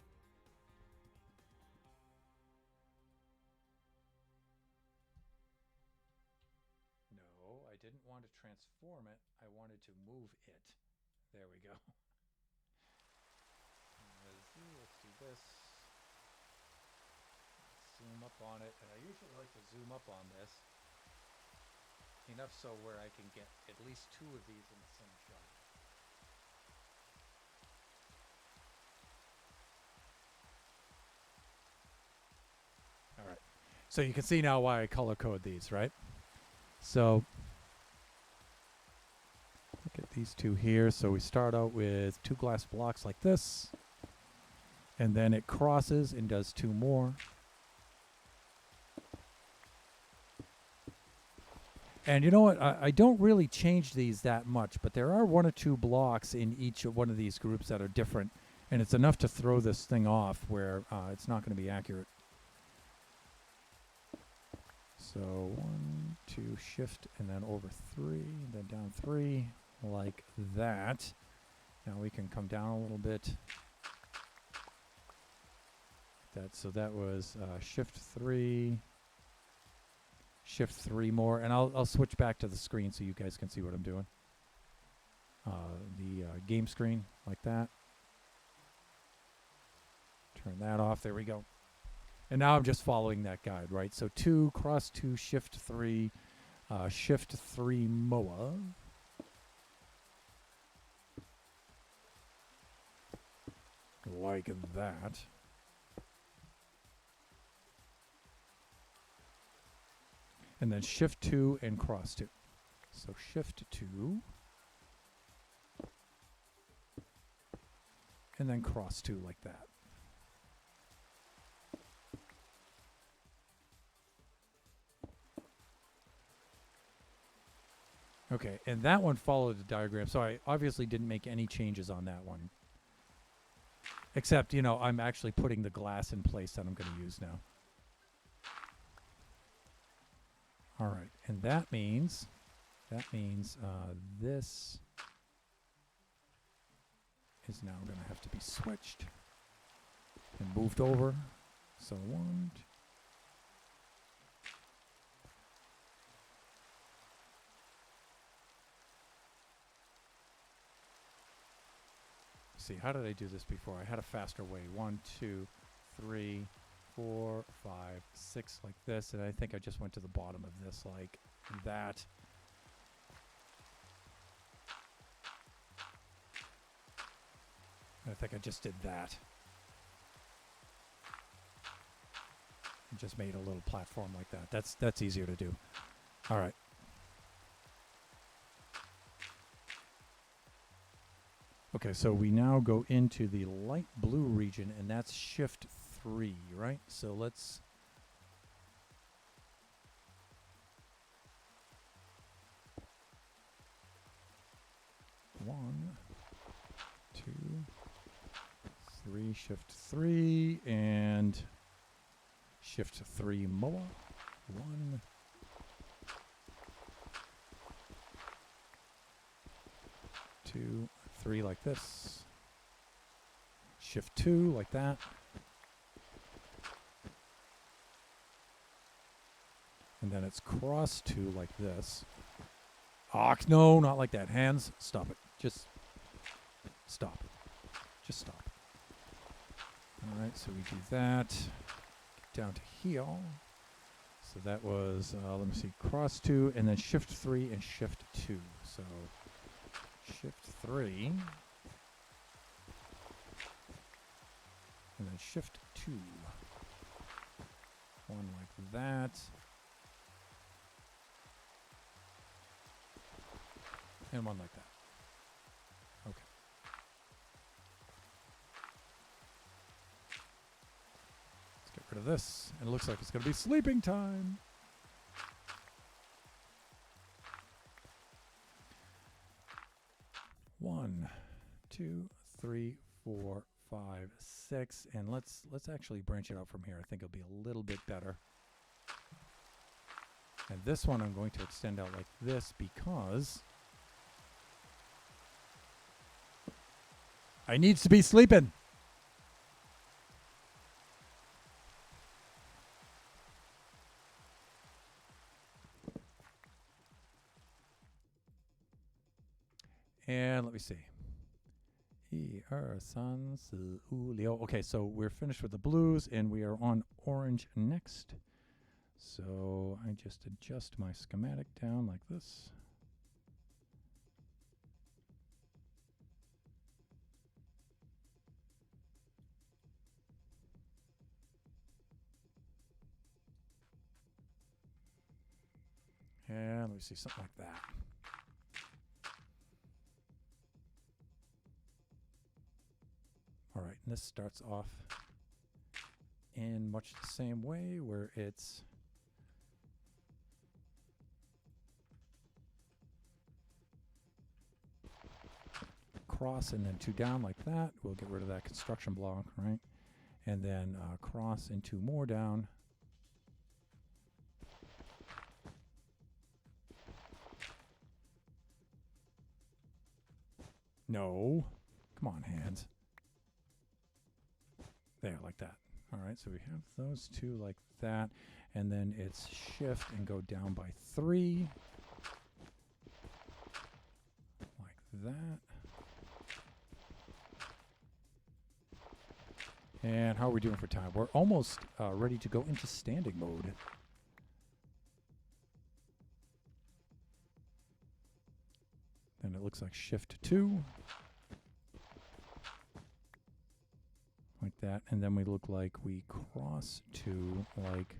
No, I didn't want to transform it. I wanted to move it. There we go. Let's do this. Zoom up on it. And I usually like to zoom up on this enough so where I can get at least 2 of these in the same shot. All right. So you can see now why I color code these, right? So look at these 2 here. So we start out with 2 glass blocks like this, and then it crosses and does 2 more. And you know what? I don't really change these that much, but there are 1 or 2 blocks in each one of these groups that are different, and it's enough to throw this thing off where it's not going to be accurate. So 1, 2, shift, and then over 3, and then down 3, like that. Now we can come down a little bit. So that was shift 3. Shift 3 more, and I'll switch back to the screen so you guys can see what I'm doing. The game screen, like that. Turn that off. There we go. And now I'm just following that guide, right? So 2, cross 2, shift 3, shift 3 MOA. Like that. And then shift 2 and cross 2. So shift 2. And then cross 2 like that. Okay, and that one followed the diagram. So I obviously didn't make any changes on that one. Except, I'm actually putting the glass in place that I'm going to use now. All right, and that means this is now going to have to be switched and moved over. So 1, 2. See, how did I do this before? I had a faster way. 1, 2, 3, 4, 5, 6, like this, and I think I just went to the bottom of this like that. I think I just did that. And just made a little platform like that. That's easier to do. All right. Okay, so we now go into the light blue region, and that's shift 3, right? So let's... One, 2, 3, shift 3, and shift 3 MOA. 1, 2, 3 like this. Shift 2 like that. And then it's cross 2 like this. Ah, no, not like that. Hands, stop it. Just stop. Just stop. All right, so we do that. Get down to heel. So that was, let me see, cross 2, and then shift 3 and shift 2. So shift 3. And then shift 2. 1 like that. And 1 like that. Okay. Let's get rid of this. And it looks like it's going to be sleeping time. One, 2, 3, 4, 5, 6, and let's actually branch it out from here. I think it'll be a little bit better. And this one I'm going to extend out like this because I needs to be sleeping. And let me see. Okay, so we're finished with the blues, and we are on orange next. So I just adjust my schematic down like this. And let me see, something like that. All right, and this starts off in much the same way, where it's cross and then 2 down like that. We'll get rid of that construction block, right? And then cross and 2 more down. No. Come on, hands. There, like that. All right, so we have those 2 like that. And then it's shift and go down by 3. Like that. And how are we doing for time? We're almost ready to go into standing mode. Then it looks like shift 2. Like that. And then we look like we cross 2 like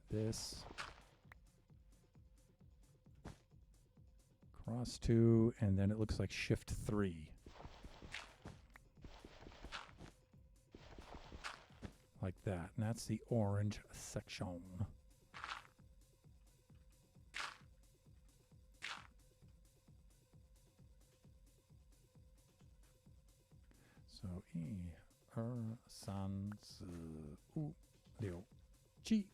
this. Cross 2, and then it looks like shift 3. Like that. And that's the orange section. So 1, 2, 3, 4, 5, 6.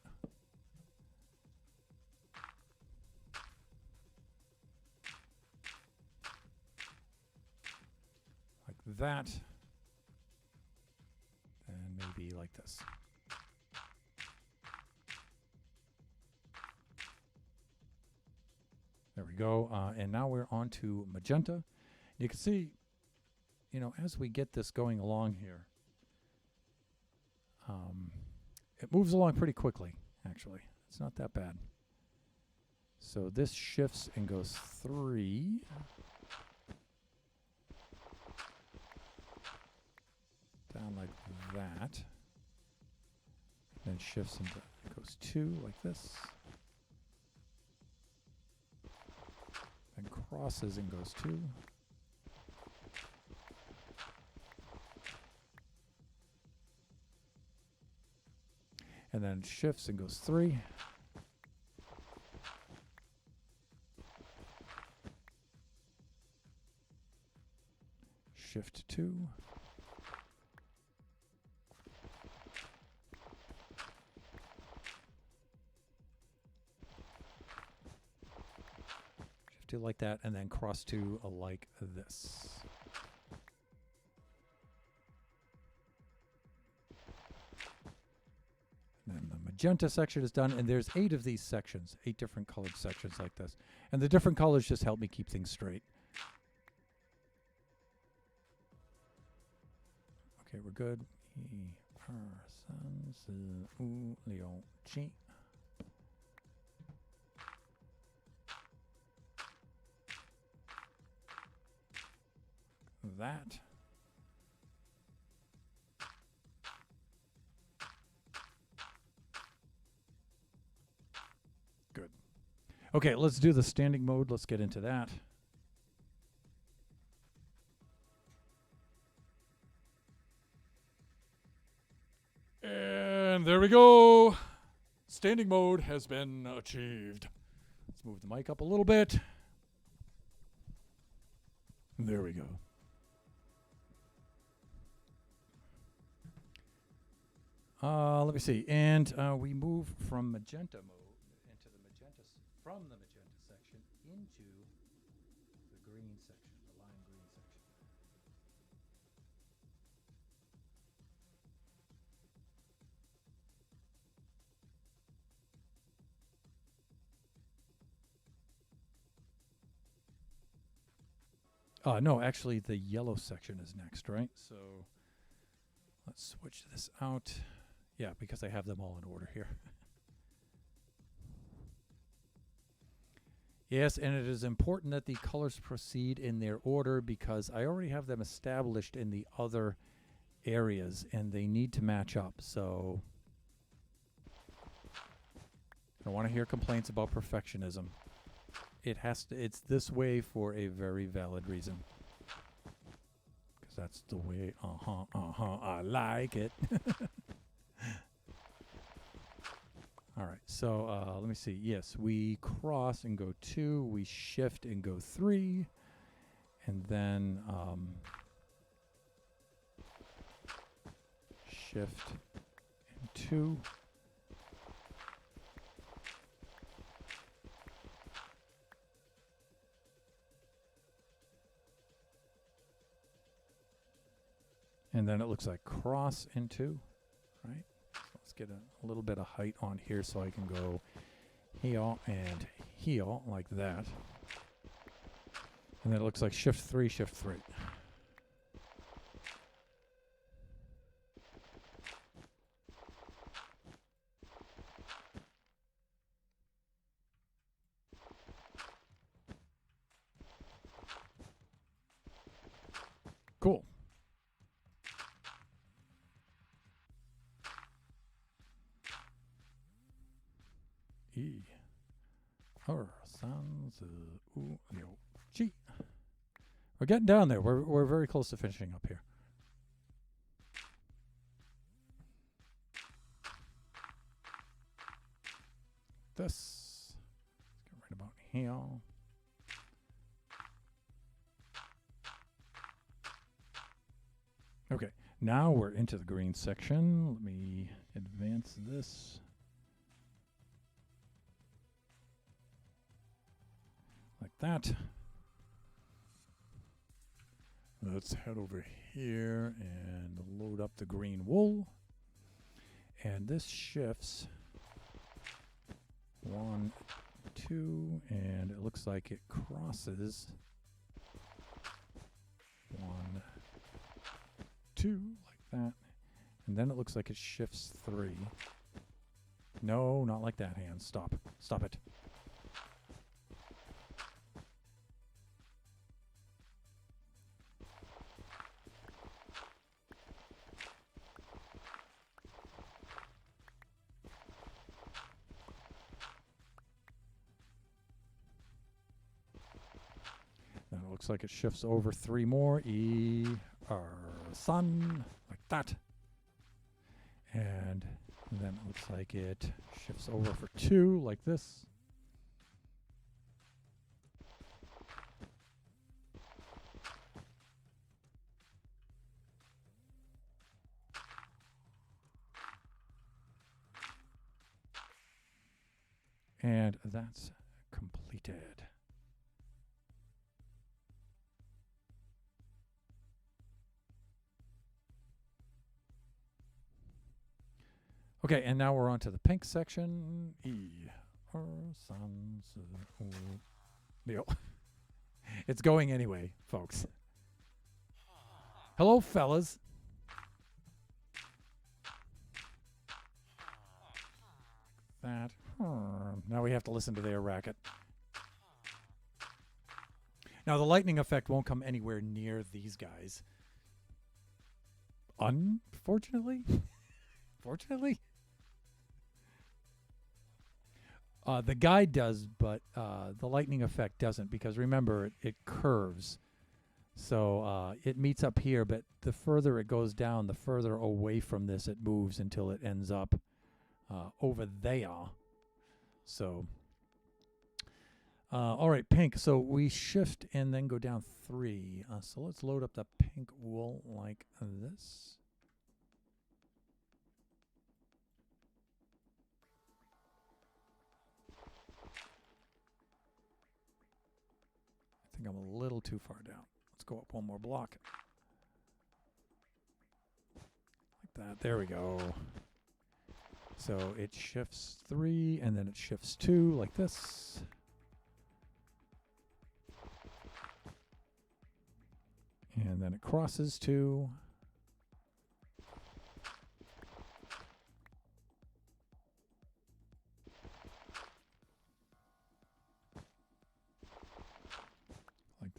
Like that. And maybe like this. There we go. And now we're on to magenta. You can see, you know, as we get this going along here, it moves along pretty quickly, actually. It's not that bad. So this shifts and goes 3. Down like that. Then shifts into, it goes 2 like this. Then crosses and goes 2. And then shifts and goes 3. Shift 2. Shift 2 like that, and then cross 2 like this. And the magenta section is done, and there's 8 of these sections, 8 different colored sections like this. And the different colors just help me keep things straight. Okay, we're good. That. Good. Okay, let's do the standing mode. Let's get into that. And there we go. Standing mode has been achieved. Let's move the mic up a little bit. There we go. Let me see. And we move from magenta mode into the magenta, from the magenta section into the green section, the lime green section. No, actually the yellow section is next, right? So let's switch this out. Yeah, because I have them all in order here. Yes, and it is important that the colors proceed in their order because I already have them established in the other areas and they need to match up. So I don't want to hear complaints about perfectionism. It's this way for a very valid reason. Because that's the way, I like it. All right, so let me see. Yes, we cross and go 2. We shift and go 3. And then shift and 2. And then it looks like cross and 2, right? Let's get a little bit of height on here so I can go heel and heel like that. And then it looks like shift 3, shift 3. Cool. E. R. Sans. U. Yo. G. We're getting down there. We're very close to finishing up here. This. Let's get right about here. Okay, now we're into the green section. Let me advance this. Like that. Let's head over here and load up the green wool. And this shifts 1, 2, and it looks like it crosses 1, 2, like that. And then it looks like it shifts 3. No, not like that, hand. Stop. Stop it. Then it looks like it shifts over 3 more. E, R, sun, like that. And then it looks like it shifts over for 2, like this. And that's completed. Okay, and now we're on to the pink section. E, R, sans, O, Leo. It's going anyway, folks. Hello, fellas. That. Now we have to listen to their racket. Now, the lightning effect won't come anywhere near these guys. Unfortunately? Fortunately? The guide does, but the lightning effect doesn't, because remember, it curves. So it meets up here, but the further it goes down, the further away from this it moves until it ends up over there. So, all right, pink. So we shift and then go down 3. So let's load up the pink wool like this. I think I'm a little too far down. Let's go up 1 more block. Like that. There we go. So it shifts 3, and then it shifts 2, like this. And then it crosses 2.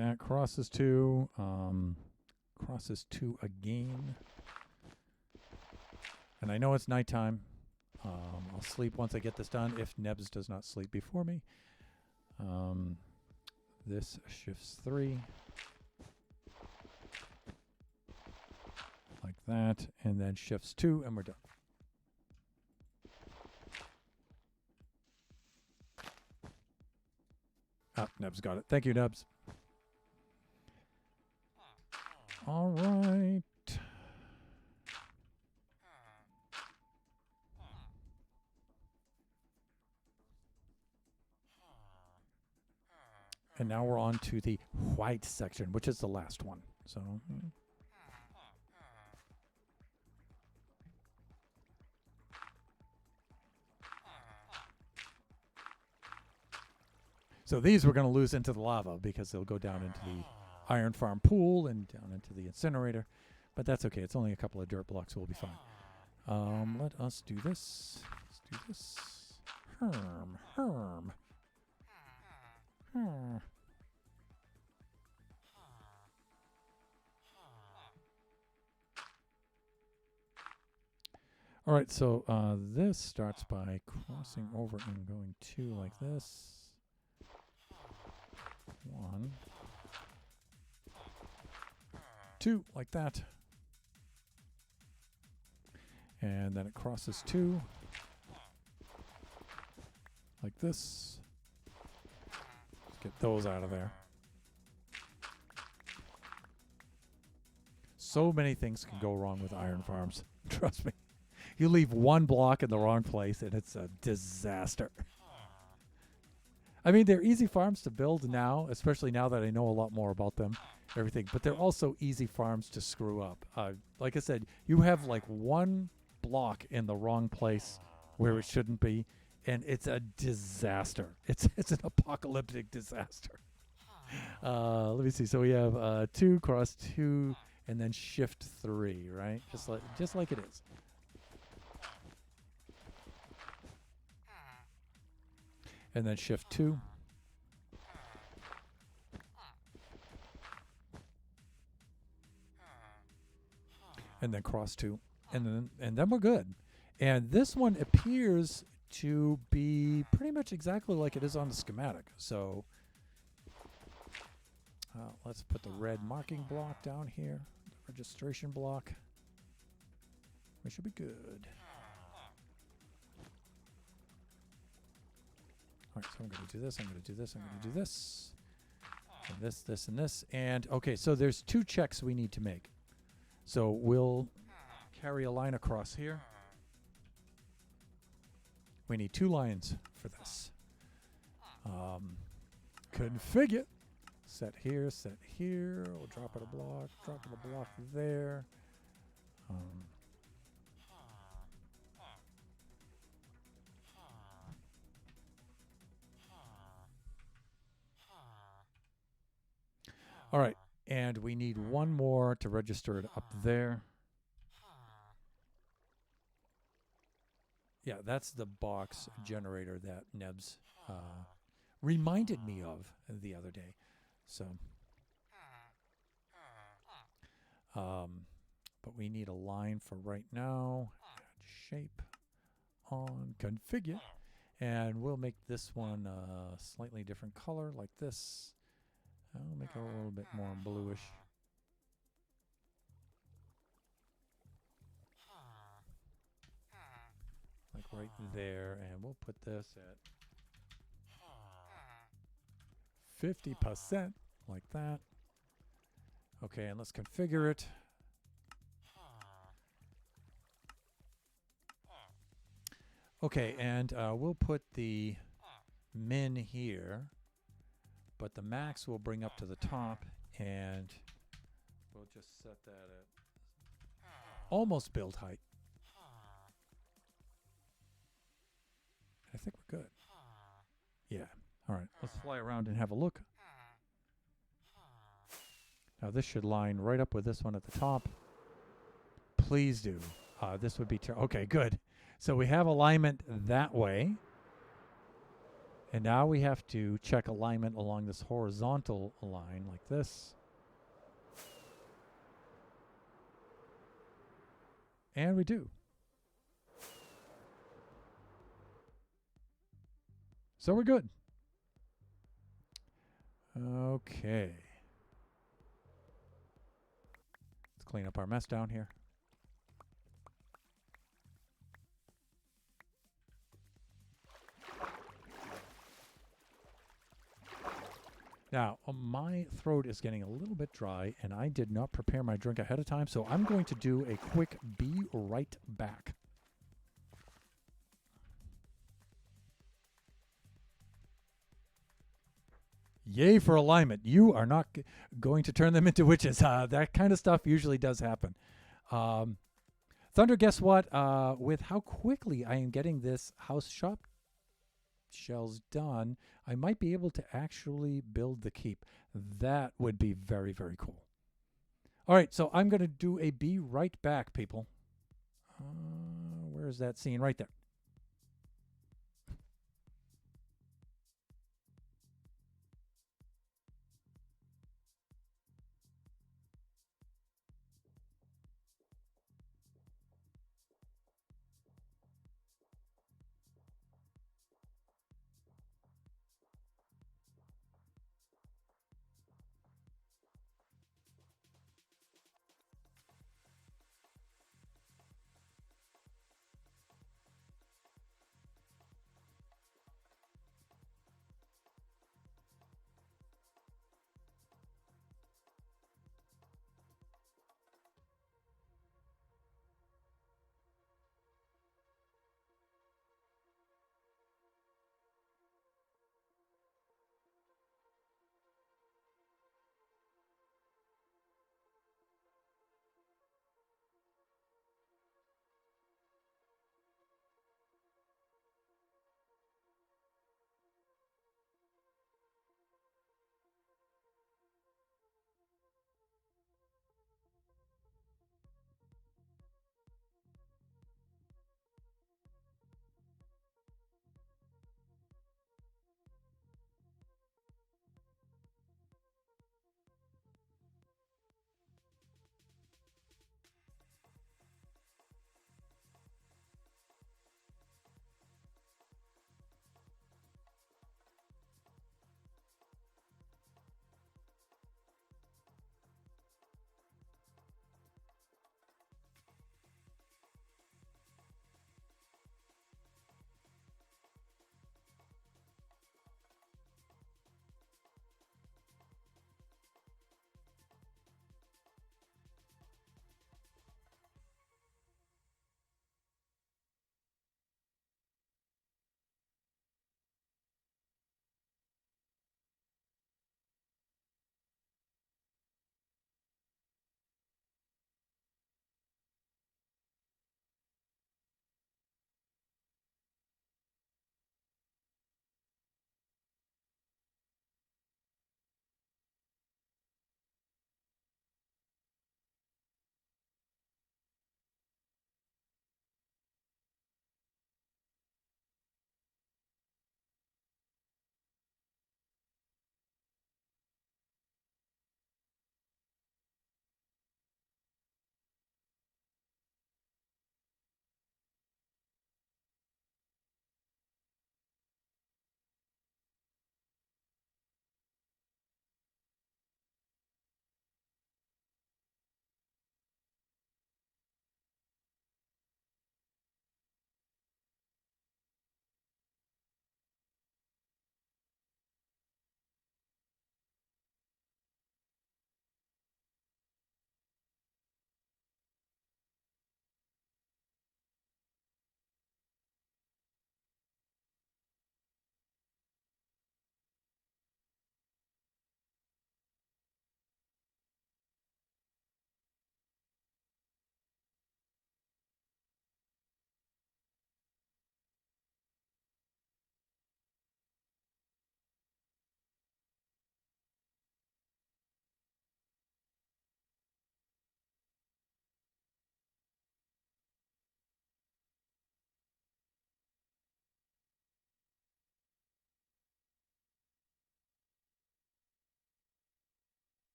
that. Crosses 2. Crosses 2 again. And I know it's nighttime. I'll sleep once I get this done, if Nebs does not sleep before me. This shifts 3. Like that. And then shifts 2, and we're done. Ah, Nebs got it. Thank you, Nebs. All right. And now we're on to the white section, which is the last one. So, these we're going to lose into the lava because they'll go down into the iron farm pool and down into the incinerator. But that's okay. It's only a couple of dirt blocks. We'll be fine. Let us do this. Let's do this. Herm. All right, so this starts by crossing over and going 2 like this. 1, 2 like that. And then it crosses 2 like this. Let's get those out of there. So many things can go wrong with iron farms. Trust me. You leave one block in the wrong place and it's a disaster. I mean, they're easy farms to build now, especially now that I know a lot more about them, everything. But they're also easy farms to screw up. Like I said, you have like one block in the wrong place where it shouldn't be, and it's a disaster. It's an apocalyptic disaster. Let me see. So we have 2 cross 2 and then shift 3, right? Just like it is. And then shift 2. And then cross 2. And then we're good. And this one appears to be pretty much exactly like it is on the schematic. So let's put the red marking block down here, the registration block. We should be good. All right, so I'm going to do this, I'm going to do this, I'm going to do this. And this, and this. And, okay, so there's 2 checks we need to make. So we'll carry a line across here. We need 2 lines for this. Configure. Set here, set here. We'll drop it a block there. All right, and we need 1 more to register it up there. Yeah, that's the box generator that Nebs reminded me of the other day. So, but we need a line for right now. Add shape on configure, and we'll make this one a slightly different color, like this. I'll make it a little bit more bluish. Like right there, and we'll put this at 50%, like that. Okay, and let's configure it. Okay, and we'll put the min here, but the max we'll bring up to the top, and we'll just set that at almost build height. I think we're good. Yeah. All right. Let's fly around and have a look. Now this should line right up with this one at the top. Please do. This would be okay, good. So we have alignment that way. And now we have to check alignment along this horizontal line like this. And we do. So we're good. Okay. Let's clean up our mess down here. Now, my throat is getting a little bit dry, and I did not prepare my drink ahead of time, so I'm going to do a quick be right back. Yay for alignment. You are not going to turn them into witches. That kind of stuff usually does happen. Thunder, guess what? With how quickly I am getting this house shop shells done, I might be able to actually build the keep. That would be very, very cool. All right, so I'm going to do a be right back, people. Where is that scene? Right there.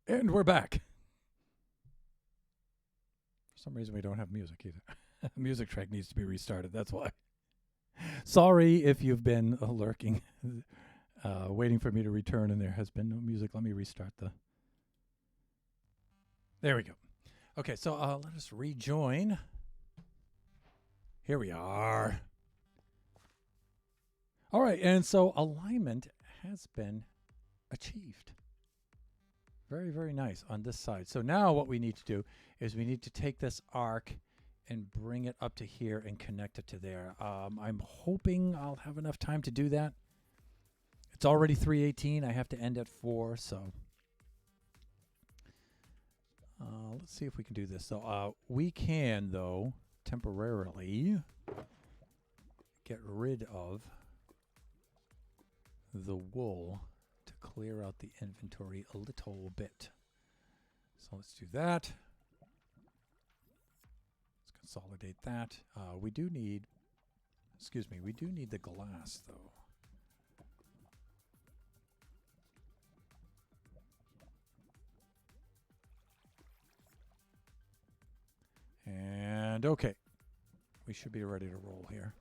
And we're back. For some reason, we don't have music either. The music track needs to be restarted. That's why. Sorry if you've been lurking, waiting for me to return, and there has been no music. Let me restart the... There we go. Okay, so let us rejoin. Here we are. All right, and so alignment has been achieved. Very, very nice on this side. So now what we need to do is we need to take this arc and bring it up to here and connect it to there. I'm hoping I'll have enough time to do that. It's already 3:18. I have to end at 4, so let's see if we can do this. So we can, though, temporarily get rid of the wool to clear out the inventory a little bit. So let's do that. Let's consolidate that. We do need the glass, though. And okay, we should be ready to roll here.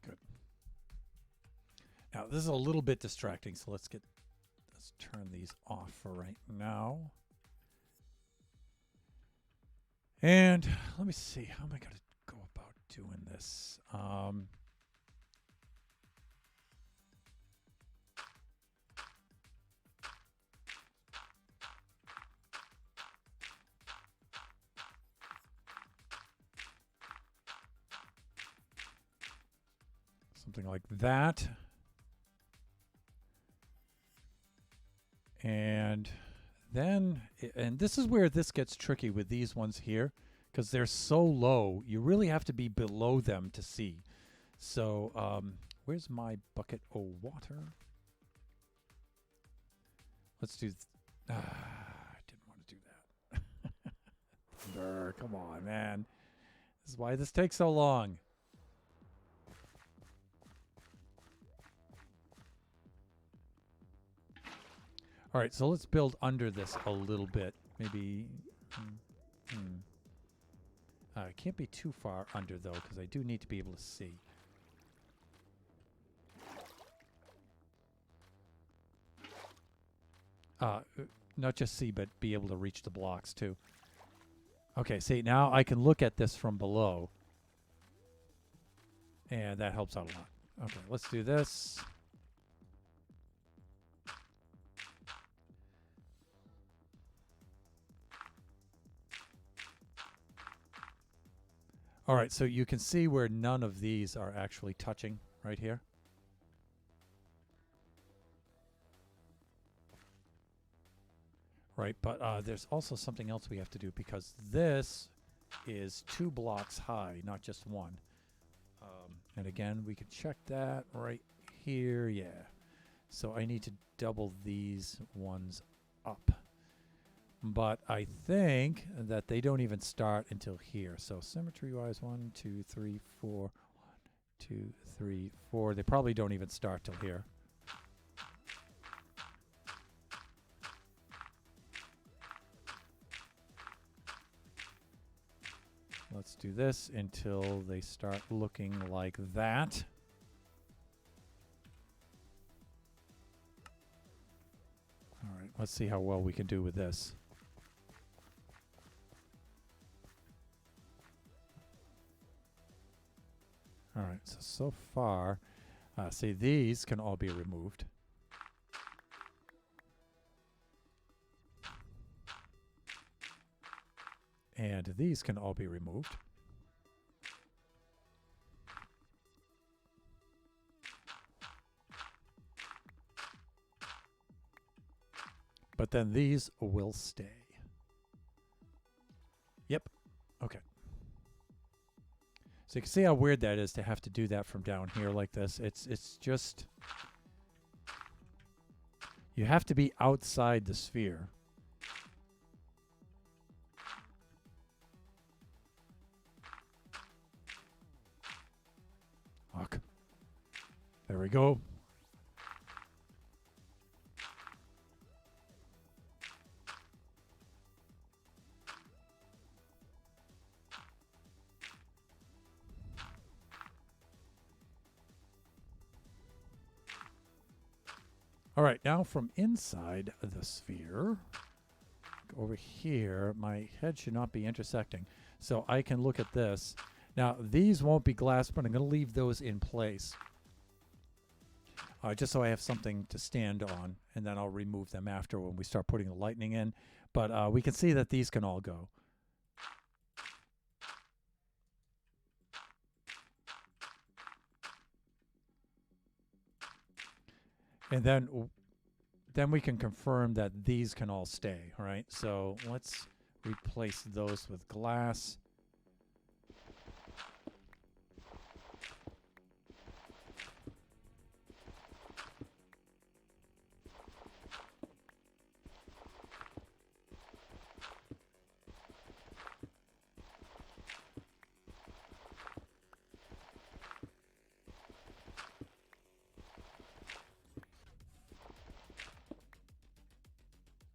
Good. Now this is a little bit distracting, so let's turn these off for right now. And let me see, how am I going to go about doing this? Something like that. And then, and this is where this gets tricky with these ones here, because they're so low, you really have to be below them to see. So where's my bucket of water? Let's do, I didn't want to do that. Thunder, come on, man. This is why this takes so long. All right, so let's build under this a little bit. Maybe, it can't be too far under, though, because I do need to be able to see. Not just see, but be able to reach the blocks, too. Okay, see, now I can look at this from below. And that helps out a lot. Okay, let's do this. All right, so you can see where none of these are actually touching right here. Right, but there's also something else we have to do, because this is 2 blocks high, not just 1. And again, we could check that right here, yeah. So I need to double these ones up. But I think that they don't even start until here. So symmetry-wise, 1, 2, 3, 4. 1, 2, 3, 4. They probably don't even start till here. Let's do this until they start looking like that. All right, let's see how well we can do with this. All right, so far, see, these can all be removed. And these can all be removed. But then these will stay. Yep. Okay. So you can see how weird that is to have to do that from down here like this. It's just, you have to be outside the sphere. There we go. All right, now from inside the sphere, over here, my head should not be intersecting. So I can look at this. Now, these won't be glass, but I'm going to leave those in place. Just so I have something to stand on, and then I'll remove them after when we start putting the lightning in. But we can see that these can all go. And then we can confirm that these can all stay, all right? So let's replace those with glass.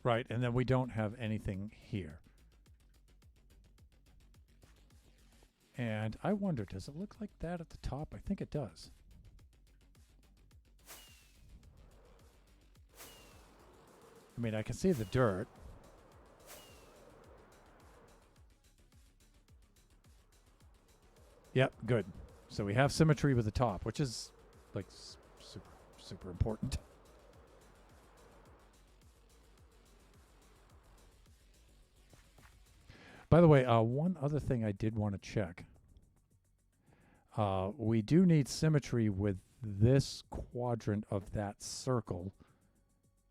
Right, and then we don't have anything here. And I wonder, does it look like that at the top? I think it does. I mean, I can see the dirt. Yep, good. So we have symmetry with the top, which is like super important. By the way, one other thing I did want to check. We do need symmetry with this quadrant of that circle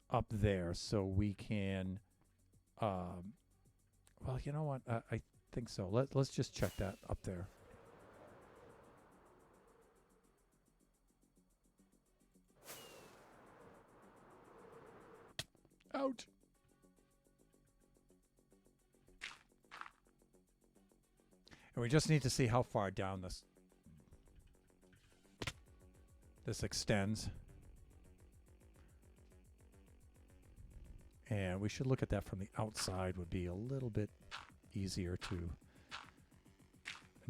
up there, so we can. Well, you know what? I think so. Let's just check that up there. Ouch. And we just need to see how far down this extends. And we should look at that from the outside, would be a little bit easier to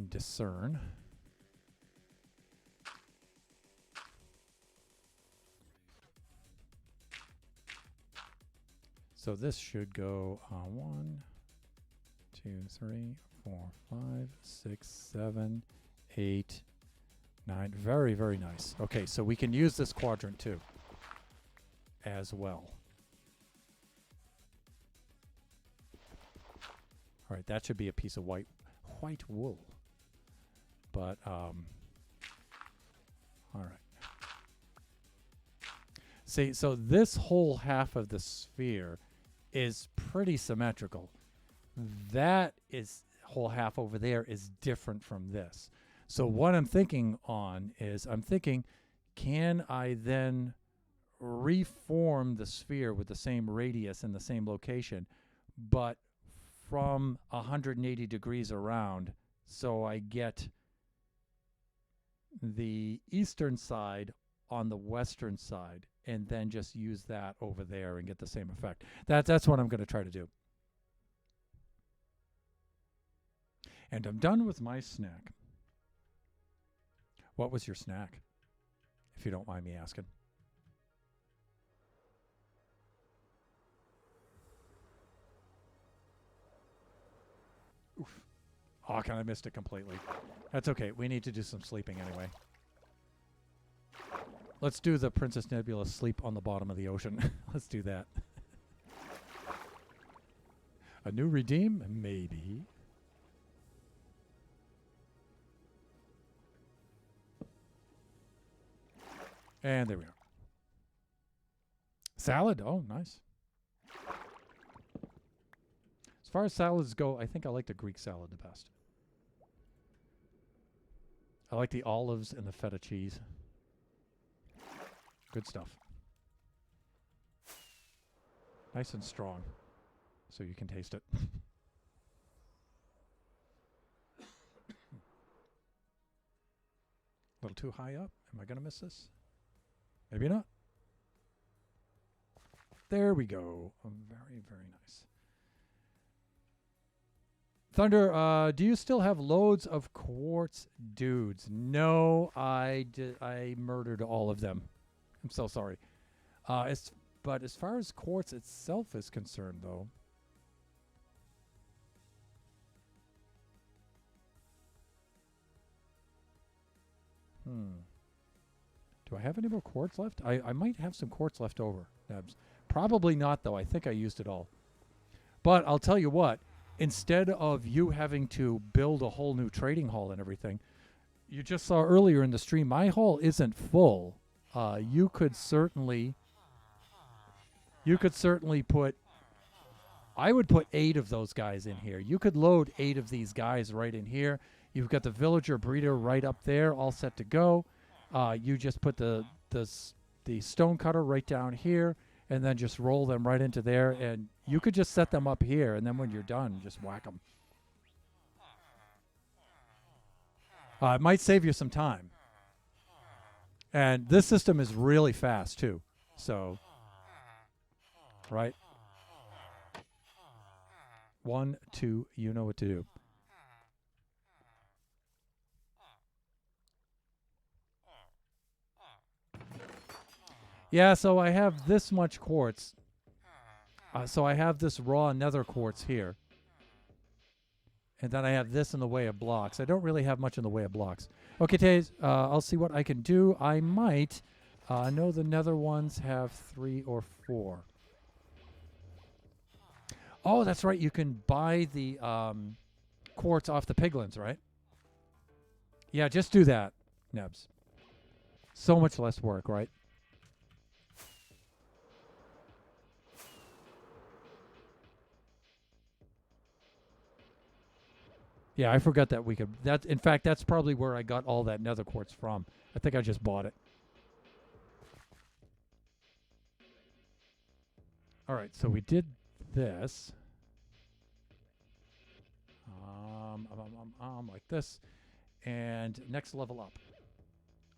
discern. So this should go 1, 2, 3, 4, 5, 6, 7, 8, 9. Very, very nice. Okay, so we can use this quadrant too as well. All right, that should be a piece of white wool. But all right. See, so this whole half of the sphere is pretty symmetrical. That is whole half over there is different from this. So what I'm thinking on is can I then reform the sphere with the same radius in the same location, but from 180 degrees around, so I get the eastern side on the western side, and then just use that over there and get the same effect. That's what I'm going to try to do. And I'm done with my snack. What was your snack, if you don't mind me asking? Oof. Oh, I missed it completely. That's okay. We need to do some sleeping anyway. Let's do the Princess Nebula sleep on the bottom of the ocean. Let's do that. A new redeem? Maybe. And there we are. Salad? Oh, nice. As far as salads go, I think I like the Greek salad the best. I like the olives and the feta cheese. Good stuff. Nice and strong, so you can taste it. A little too high up? Am I going to miss this? Maybe not. There we go. Very, very nice. Thunder, do you still have loads of quartz dudes? No, I did. I murdered all of them. I'm so sorry. But as far as quartz itself is concerned, though, do I have any more quartz left? I might have some quartz left over, Nebs. Probably not, though. I think I used it all. But I'll tell you what. Instead of you having to build a whole new trading hall and everything, you just saw earlier in the stream, my hall isn't full. You could certainly put, I would put 8 of those guys in here. You could load 8 of these guys right in here. You've got the villager breeder right up there, all set to go. You just put the stone cutter right down here, and then just roll them right into there, and you could just set them up here, and then when you're done, just whack them. It might save you some time. And this system is really fast, too. So, right? 1, 2, you know what to do. Yeah, so I have this much quartz. So I have this raw nether quartz here. And then I have this in the way of blocks. I don't really have much in the way of blocks. Okay, Taze, I'll see what I can do. I might. I know the nether ones have 3 or 4. Oh, that's right. You can buy the quartz off the piglins, right? Yeah, just do that, Nebs. So much less work, right? Yeah, I forgot that we could. That, in fact, that's probably where I got all that nether quartz from. I think I just bought it. All right, so we did this. Like this. And next level up.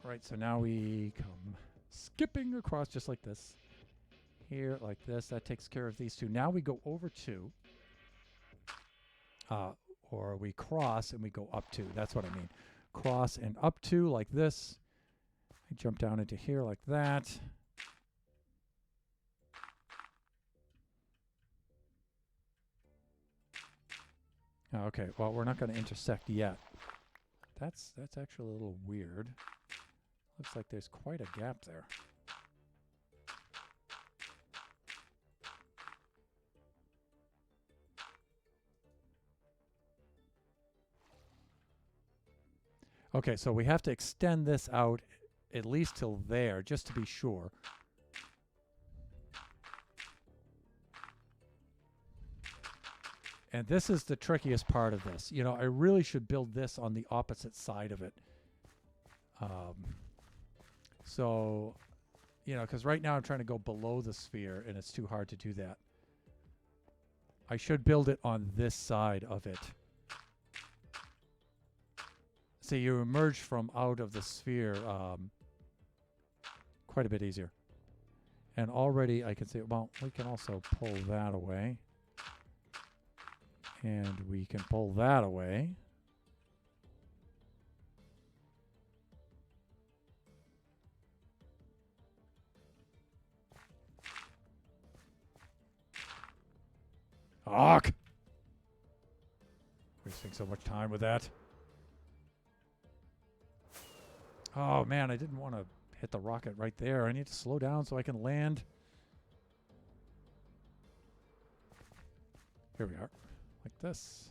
All right, so now we come skipping across just like this. Here, like this. That takes care of these two. Now we go over 2. Or we cross and we go up 2. That's what I mean. Cross and up 2 like this. I jump down into here like that. Okay, well, we're not going to intersect yet. That's actually a little weird. Looks like there's quite a gap there. Okay, so we have to extend this out at least till there, just to be sure. And this is the trickiest part of this. You know, I really should build this on the opposite side of it. So, you know, because right now I'm trying to go below the sphere, and it's too hard to do that. I should build it on this side of it. So you emerge from out of the sphere quite a bit easier. And already I can see, well, we can also pull that away. And we can pull that away. Ark! Wasting so much time with that. Oh man, I didn't want to hit the rocket right there. I need to slow down so I can land. Here we are. Like this.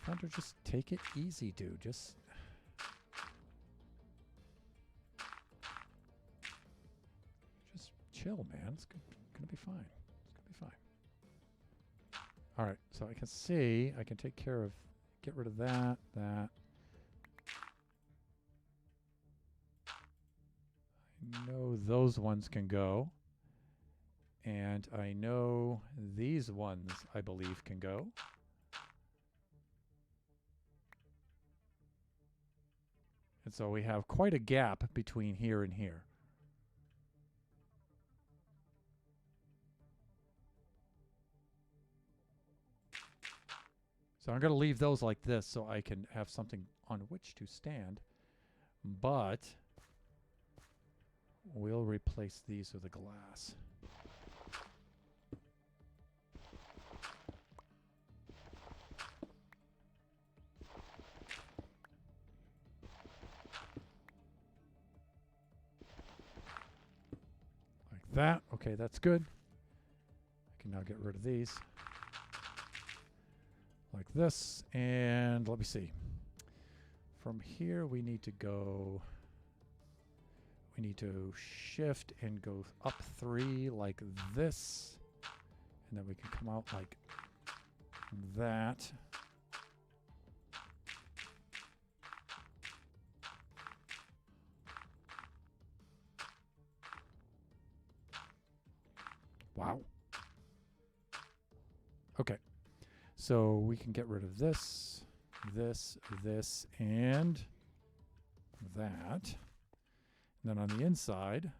Thunder, just take it easy, dude. Just chill, man. It's gonna be fine. It's gonna be fine. All right, so I can see I can take care of, get rid of that. I know those ones can go. And I know these ones, I believe, can go. And so we have quite a gap between here and here. So I'm going to leave those like this so I can have something on which to stand. But we'll replace these with a glass. Like that. Okay, that's good. I can now get rid of these. Like this. And let me see. From here we need to go... We need to shift and go up 3 like this. And then we can come out like that. Wow. Okay. So we can get rid of this, this, and that. And then on the inside,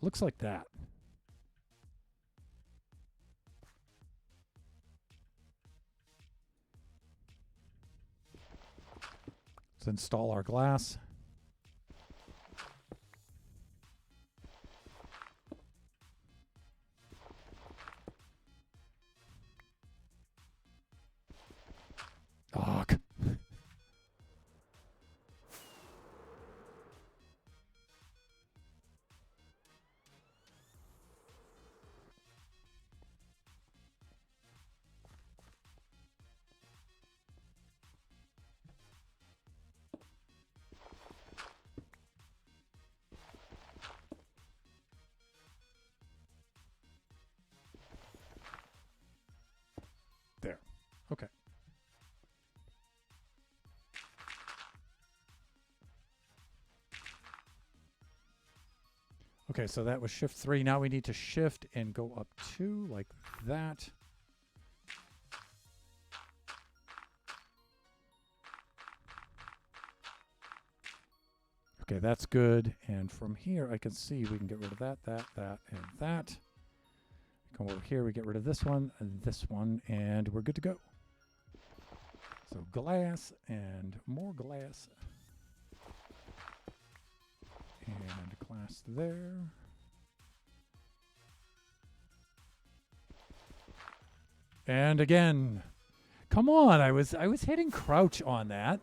looks like that. Let's install our glass. Ugh. There. Okay. Okay, so that was shift 3. Now we need to shift and go up 2 like that. Okay, that's good. And from here, I can see we can get rid of that, and that. Come over here, we get rid of this one, and we're good to go. So glass and more glass. And glass there. And again, come on, I was hitting crouch on that.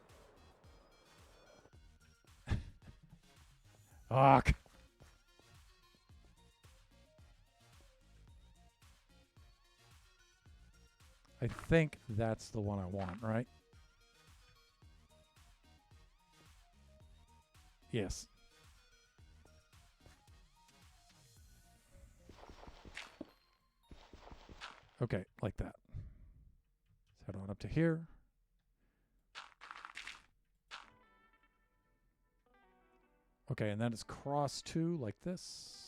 Ugh. I think that's the one I want, right? Yes. Okay, like that. Let's head on up to here. Okay, and then it's cross 2 like this.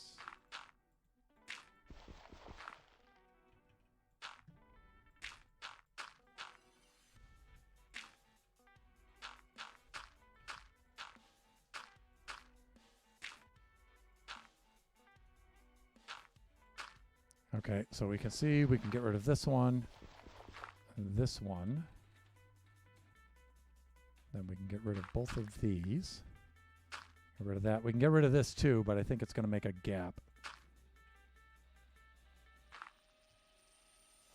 Okay, so we can see we can get rid of this one, this one. Then we can get rid of both of these. Get rid of that. We can get rid of this too, but I think it's going to make a gap.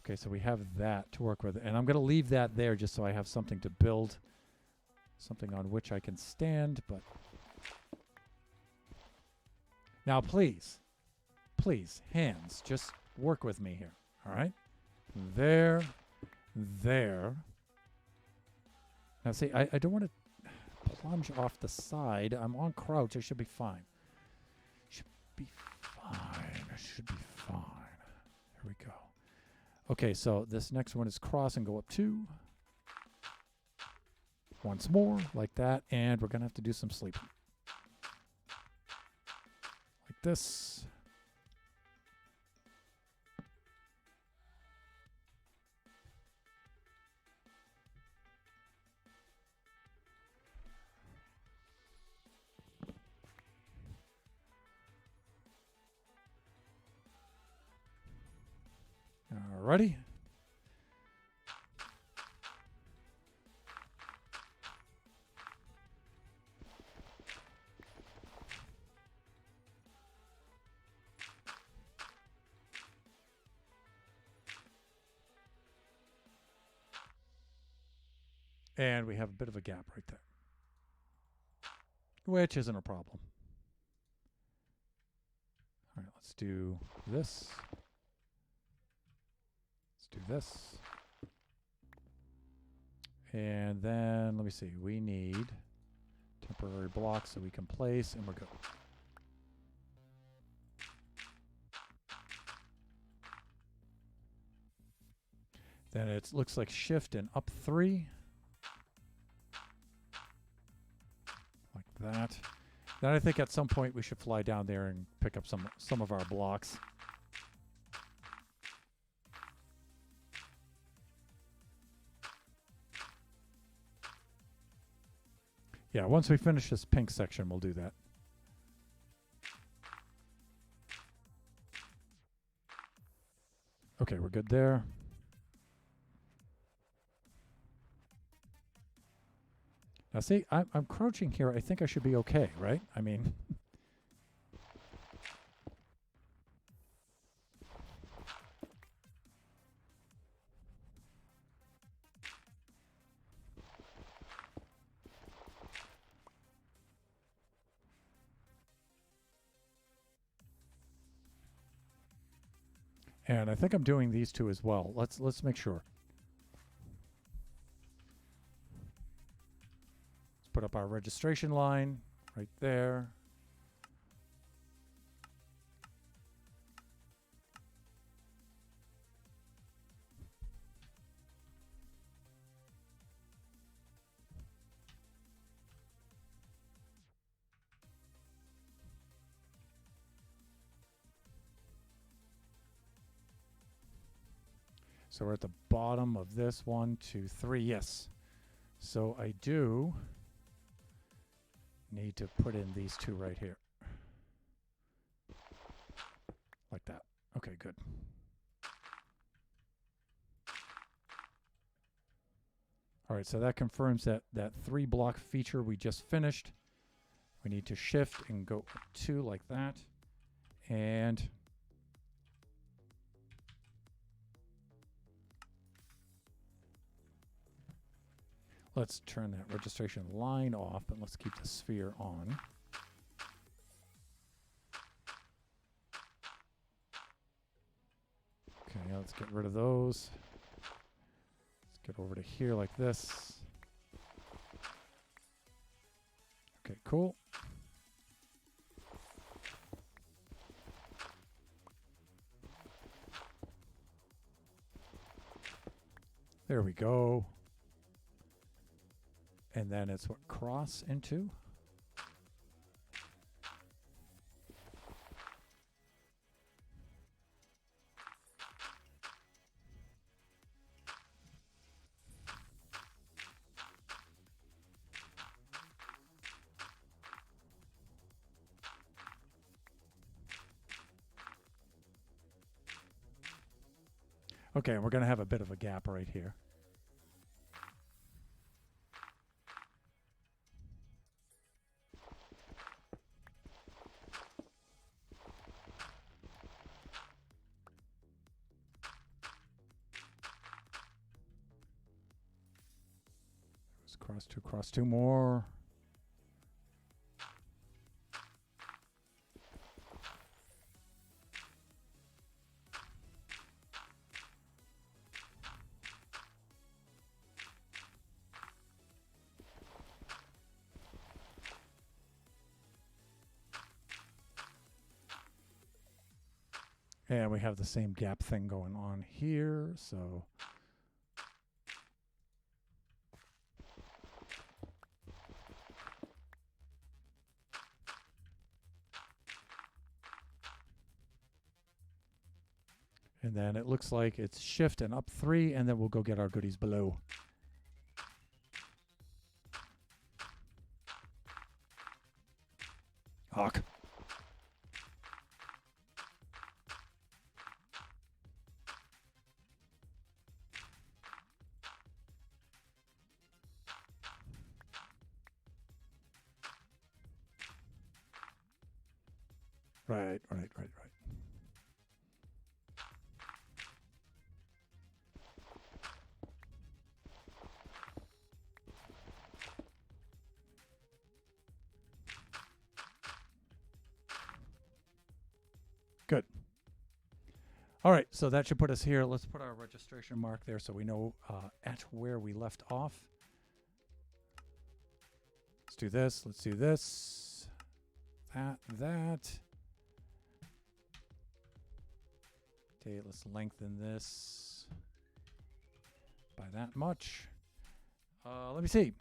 Okay, so we have that to work with. And I'm going to leave that there just so I have something to build, something on which I can stand. But now, please, hands, just work with me here. All right? There. Now, see, I don't want to plunge off the side. I'm on crouch. I should be fine. Should be fine. Here we go. Okay, so this next one is cross and go up 2. Once more, like that. And we're going to have to do some sleeping. Like this. ready? And we have a bit of a gap right there, which isn't a problem. All right, let's do this. Let's do this. And then, let me see, we need temporary blocks so we can place, and we're good. Then it looks like shift and up 3. Like that. Then I think at some point we should fly down there and pick up some of our blocks. Yeah, once we finish this pink section, we'll do that. Okay, we're good there. Now see, I'm crouching here. I think I should be okay, right? I mean... And I think I'm doing these two as well. Let's make sure. Let's put up our registration line right there. So we're at the bottom of this. 1, 2, 3. Yes. So I do need to put in these two right here. Like that. Okay, good. All right, so that confirms that 3-block feature we just finished. We need to shift and go 2 like that. And let's turn that registration line off, but let's keep the sphere on. Okay, let's get rid of those. Let's get over to here like this. Okay, cool. There we go. And then it's what, cross into? Okay, we're going to have a bit of a gap right here. Cross two more. And we have the same gap thing going on here, so... And then it looks like it's shift and up 3, and then we'll go get our goodies below. Hawk. Right. Good. All right, so that should put us here. Let's put our registration mark there so we know at where we left off. Let's do this. Let's do this. That. Okay, let's lengthen this by that much. Let me see.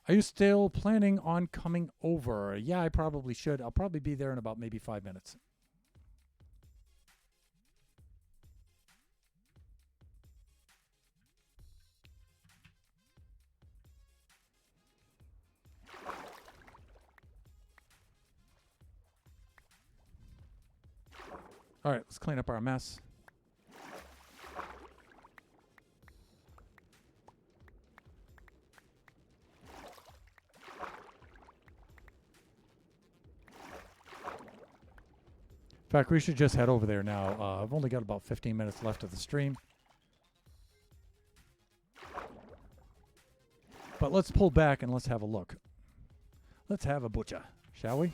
Are you still planning on coming over? Yeah, I probably should. I'll probably be there in about maybe 5 minutes. All right, let's clean up our mess. In fact, we should just head over there now. I've only got about 15 minutes left of the stream. But let's pull back and let's have a look. Let's have a butcher, shall we?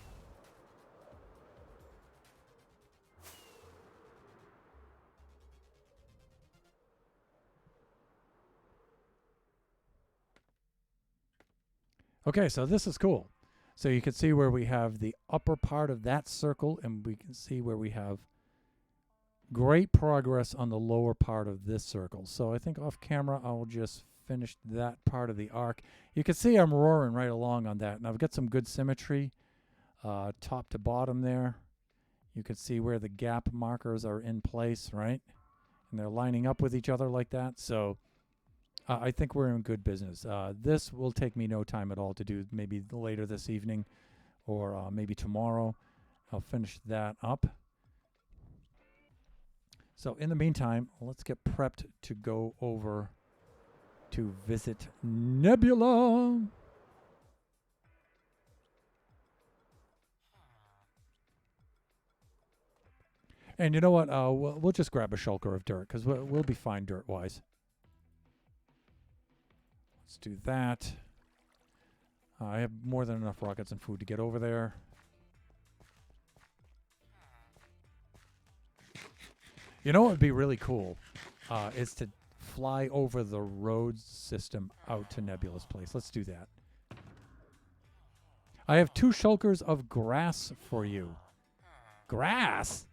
Okay, so this is cool. So you can see where we have the upper part of that circle, and we can see where we have great progress on the lower part of this circle. So I think off camera, I'll just finish that part of the arc. You can see I'm roaring right along on that, and I've got some good symmetry top to bottom there. You can see where the gap markers are in place, right? And they're lining up with each other like that. So I think we're in good business. This will take me no time at all to do, maybe later this evening or maybe tomorrow. I'll finish that up. So in the meantime, let's get prepped to go over to visit Nebula. And you know what? We'll just grab a shulker of dirt because we'll be fine dirt-wise. Let's do that. I have more than enough rockets and food to get over there. You know what would be really cool is to fly over the road system out to Nebula's place. Let's do that. I have 2 shulkers of grass for you. Grass?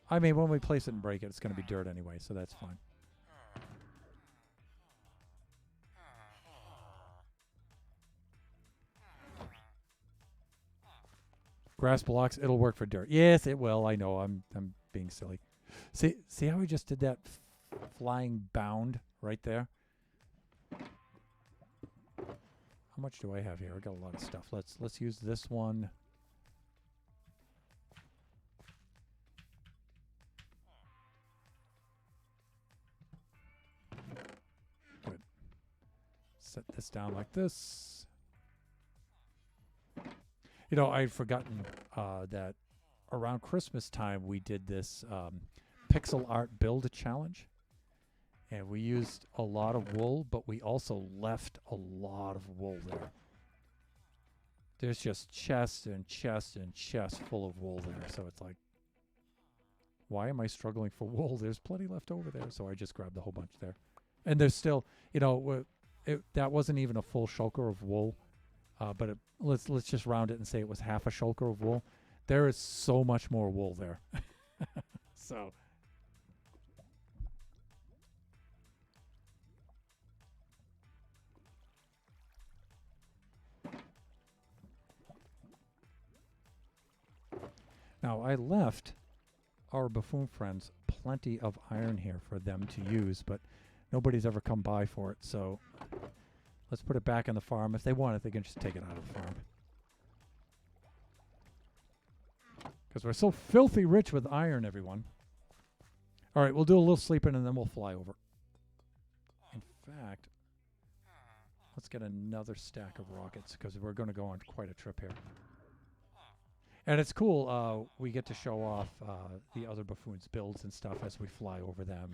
I mean, when we place it and break it, it's going to be dirt anyway, so that's fine. Grass blocks, it'll work for dirt. Yes, it will. I know. I'm being silly. See how we just did that flying bound right there? How much do I have here? I got a lot of stuff. Let's use this one. Good. Set this down like this. You know, I'd forgotten that around Christmas time we did this pixel art build challenge. And we used a lot of wool, but we also left a lot of wool there. There's just chests and chests and chests full of wool there. So it's like, why am I struggling for wool? There's plenty left over there. So I just grabbed a whole bunch there. And there's still, you know, that wasn't even a full shulker of wool. But let's just round it and say it was half a shulker of wool. There is so much more wool there. So. Now, I left our buffoon friends plenty of iron here for them to use, but nobody's ever come by for it, so let's put it back on the farm. If they want it, they can just take it out of the farm. Because we're so filthy rich with iron, everyone. All right, we'll do a little sleeping, and then we'll fly over. In fact, Let's get another stack of rockets because we're going to go on quite a trip here. And it's cool. We get to show off the other buffoons' builds and stuff as we fly over them.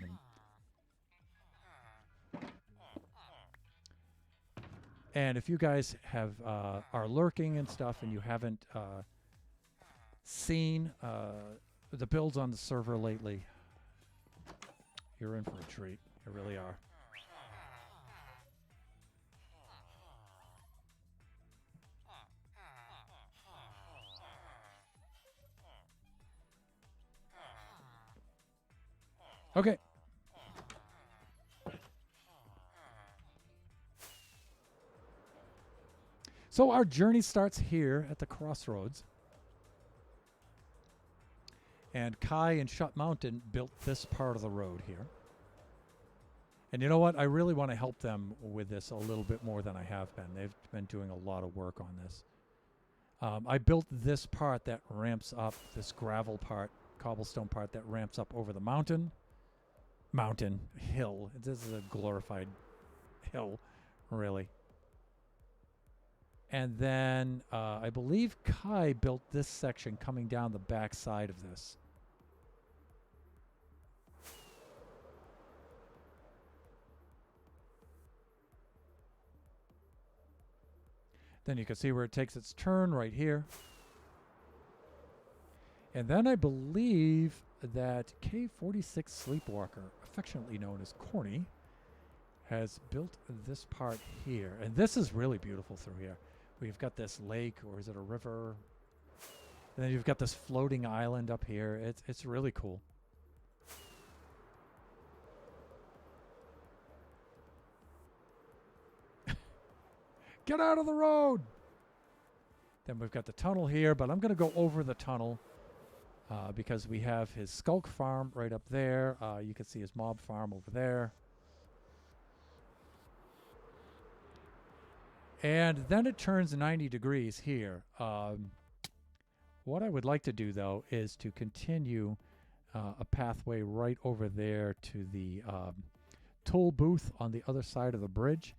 And if you guys have are lurking and stuff and you haven't seen the builds on the server lately, you're in for a treat. You really are. Okay. So our journey starts here at the crossroads. And Kai and Shut Mountain built this part of the road here. And you know what? I really want to help them with this a little bit more than I have been. They've been doing a lot of work on this. I built this part that ramps up, this gravel part, cobblestone part that ramps up over the hill. This is a glorified hill, really. And then I believe Kai built this section coming down the back side of this. Then you can see where it takes its turn right here. And then I believe that K46 Sleepwalker, affectionately known as Corny, has built this part here. And this is really beautiful through here. We've got this lake, or is it a river? And then you've got this floating island up here. It's really cool. Get out of the road! Then we've got the tunnel here, but I'm going to go over the tunnel because we have his skulk farm right up there. You can see his mob farm over there. And then it turns 90 degrees here. What I would like to do, though, is to continue a pathway right over there to the toll booth on the other side of the bridge.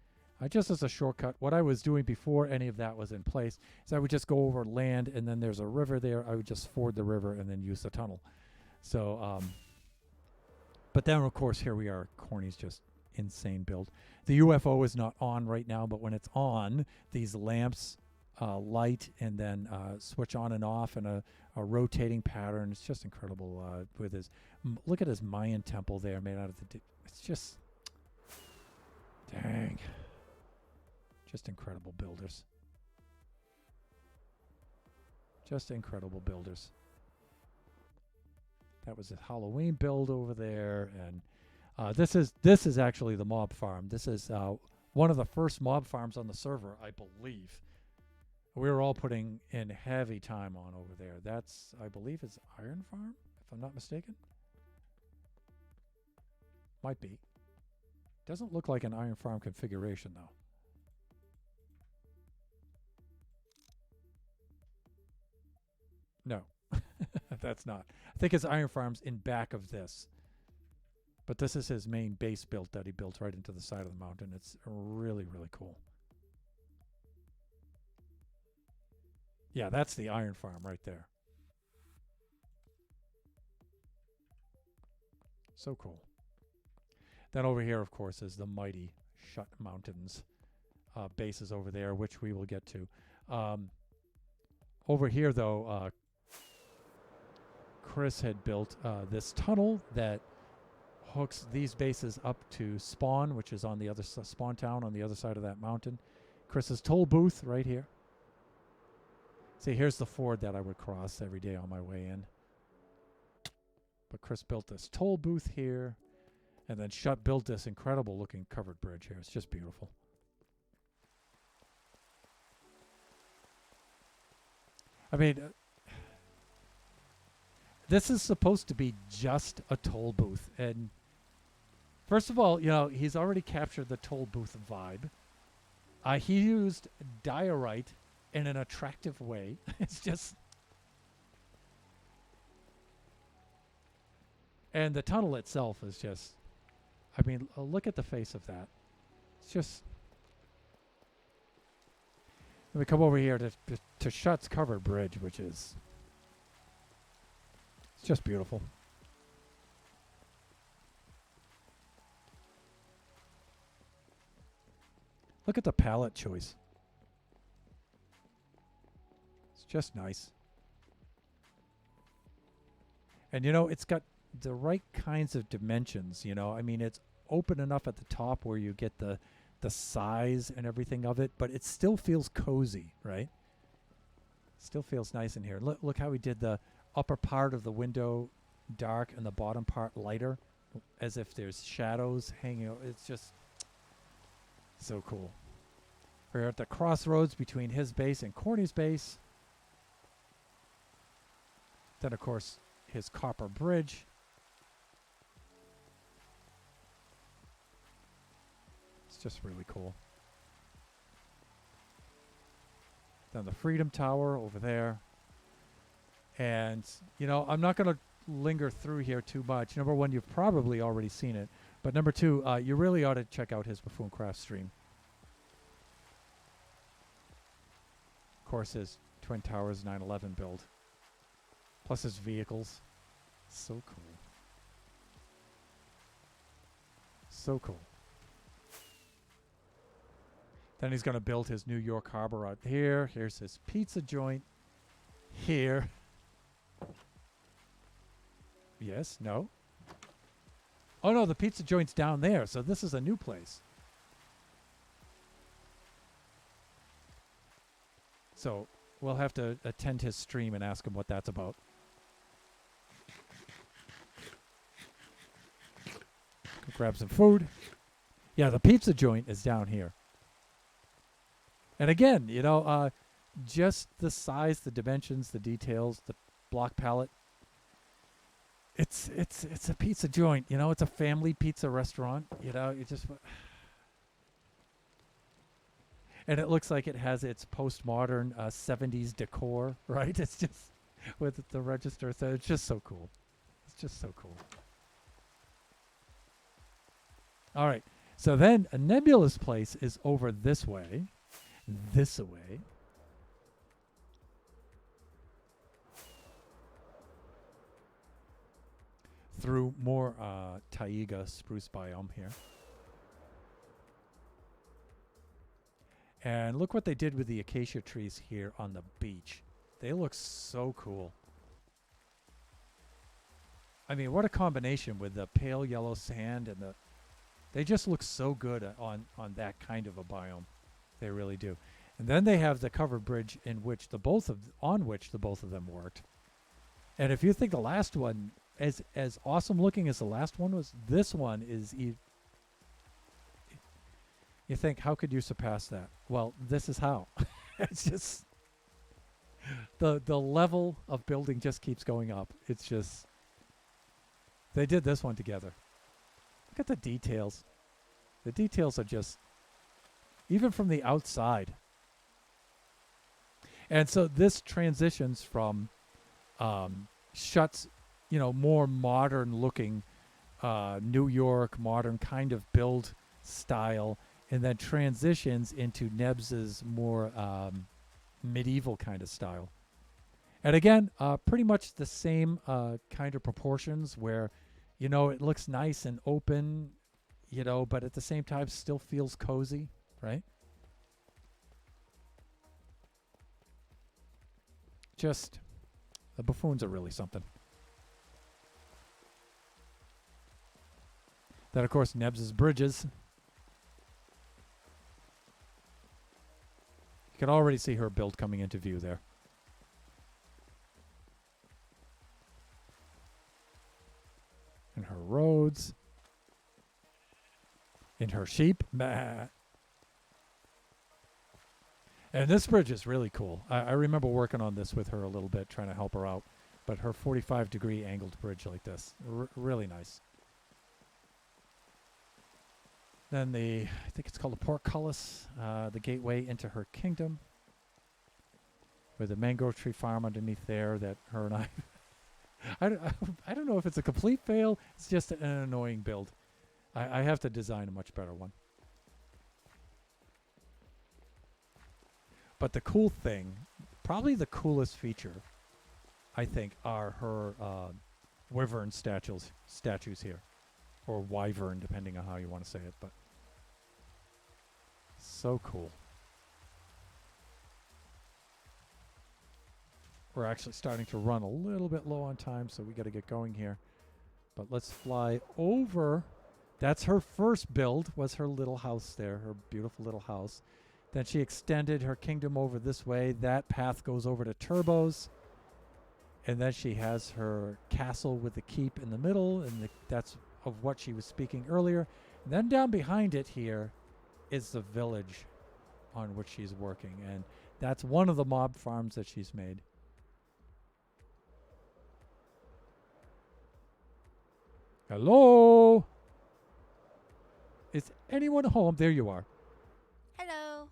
Just as a shortcut, what I was doing before any of that was in place is I would just go over land, and then there's a river there. I would just ford the river and then use the tunnel. So, but then, of course, here we are. Corny's just insane build. The UFO is not on right now, but when it's on, these lamps light and then switch on and off in a rotating pattern. It's just incredible. With his, look at his Mayan temple there made out of the. It's just, dang. Just incredible builders. Just incredible builders. That was a Halloween build over there, and this is actually the mob farm. This is one of the first mob farms on the server, I believe. We were all putting in heavy time on over there. That's, I believe, is Iron Farm, if I'm not mistaken. Might be. Doesn't look like an Iron Farm configuration, though. No, that's not. I think his Iron Farm's in back of this. But this is his main base built that he built right into the side of the mountain. It's really, really cool. Yeah, that's the Iron Farm right there. So cool. Then over here, of course, is the mighty Shut Mountains bases over there, which we will get to. Over here, though, Chris had built this tunnel that hooks these bases up to Spawn, which is on the other Spawn Town on the other side of that mountain. Chris's toll booth right here. See, here's the ford that I would cross every day on my way in. But Chris built this toll booth here, and then Shut built this incredible looking covered bridge here. It's just beautiful. I mean, this is supposed to be just a toll booth. And first of all, you know, he's already captured the toll booth vibe. He used diorite in an attractive way. It's just... And the tunnel itself is just... I mean, look at the face of that. It's just... Then we come over here to Shutt's covered bridge, which is it's just beautiful. Look at the palette choice. It's just nice. And, you know, it's got the right kinds of dimensions, you know. I mean, it's open enough at the top where you get the size and everything of it, but it still feels cozy, right? Still feels nice in here. Look how he did the upper part of the window dark and the bottom part lighter, as if there's shadows hanging out. It's just so cool. We're at the crossroads between his base and Corny's base. Then, of course, his copper bridge. It's just really cool. Then the Freedom Tower over there. And, you know, I'm not going to linger through here too much. Number one, you've probably already seen it. But number two, you really ought to check out his Buffooncraft stream. Of course, his Twin Towers 911 build. Plus his vehicles. So cool. So cool. Then he's going to build his New York Harbor out here. Here's his pizza joint. Here. Yes? No? Oh, no, the pizza joint's down there, so this is a new place. So we'll have to attend his stream and ask him what that's about. Go grab some food. Yeah, the pizza joint is down here. And again, you know, just the size, the dimensions, the details, the block palette. It's a pizza joint, you know. It's a family pizza restaurant, you know. You just, and it looks like it has its postmodern 70s decor, right? It's just with the register. So it's just so cool. It's just so cool. All right. So then a Nebula's place is over this way. This way. Through more taiga spruce biome here. And look what they did with the acacia trees here on the beach. They look so cool. I mean, what a combination with the pale yellow sand and the... They just look so good on that kind of a biome. They really do. And then they have the covered bridge in which on which the both of them worked. And if you think the last one as awesome looking as the last one was, this one is you think, how could you surpass that? Well, this is how. It's just the level of building just keeps going up. It's just they did this one together. Look at the details. The details are just, even from the outside. And so this transitions from Shutt's, you know, more modern looking New York, modern kind of build style, and then transitions into Nebs's more medieval kind of style. And again, pretty much the same kind of proportions where, you know, it looks nice and open, you know, but at the same time still feels cozy, right? Just, the Buffoons are really something. Then, of course, Nebs's bridges. You can already see her build coming into view there. And her roads. And her sheep. Bah. And this bridge is really cool. I remember working on this with her a little bit, trying to help her out. But her 45-degree angled bridge like this. Really nice. Then I think it's called the Portcullis, the gateway into her kingdom. With the mangrove tree farm underneath there that her and I don't know if it's a complete fail. It's just an annoying build. I have to design a much better one. But the cool thing, probably the coolest feature, I think, are her wyvern statues here, or wyvern, depending on how you want to say it. But so cool. We're actually starting to run a little bit low on time, so we got to get going here. But let's fly over. That's her first build, was her little house there, her beautiful little house. Then she extended her kingdom over this way. That path goes over to Turbo's. And then she has her castle with the keep in the middle, and that's of what she was speaking earlier. And then down behind it here is the village on which she's working, and that's one of the mob farms that she's made. Hello? Is anyone home? There you are. Hello.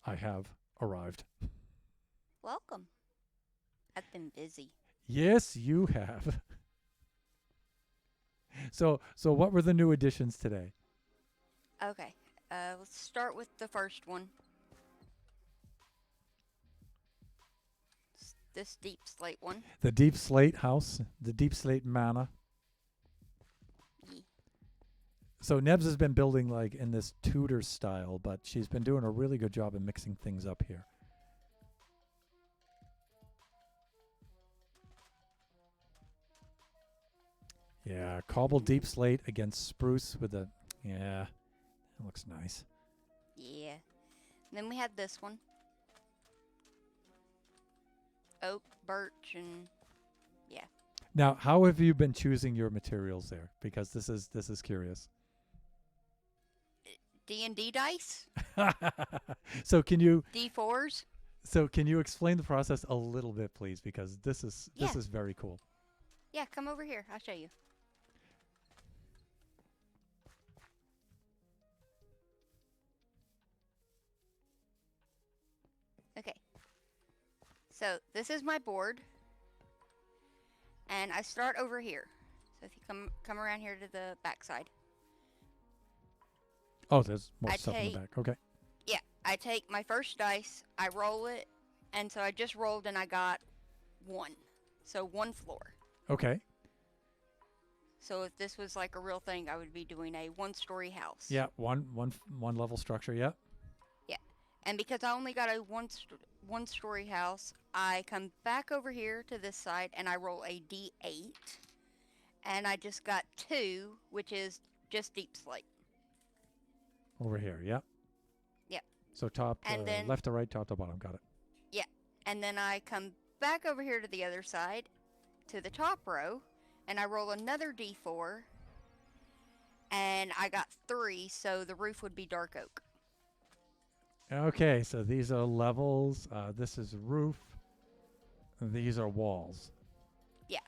I have arrived. Welcome. I've been busy. Yes, you have. So what were the new additions today? Okay. Let's start with the first one. This deep slate one. The deep slate house, the deep slate manor. Yeah. So Nebs has been building like in this Tudor style, but she's been doing a really good job of mixing things up here. Yeah, cobble deep slate against spruce with a, yeah, that looks nice. Yeah. Then we had this one. Oak, birch, and yeah. Now, how have you been choosing your materials there? Because this is curious. D&D dice. So can you D4s. explain the process a little bit, please? Because this is very cool. Yeah, come over here. I'll show you. Okay. So this is my board, and I start over here. So if you come around here to the back side. Oh, there's more I stuff in the back. Okay. Yeah, I take my first dice, I roll it, and so I just rolled and I got 1. So 1 floor. Okay. So if this was like a real thing, I would be doing a 1-story house. Yeah, one level structure. Yeah. Yeah, and because I only got a 1-story house, I come back over here to this side and I roll a D8, and I just got 2, which is just deep slate. Over here. Yeah. Yeah. So top, and then, left to right, top to bottom. Got it. Yeah, and then I come back over here to the other side, to the top row, and I roll another D4, and I got 3, so the roof would be dark oak. Okay, so these are levels. This is roof. These are walls. Yeah.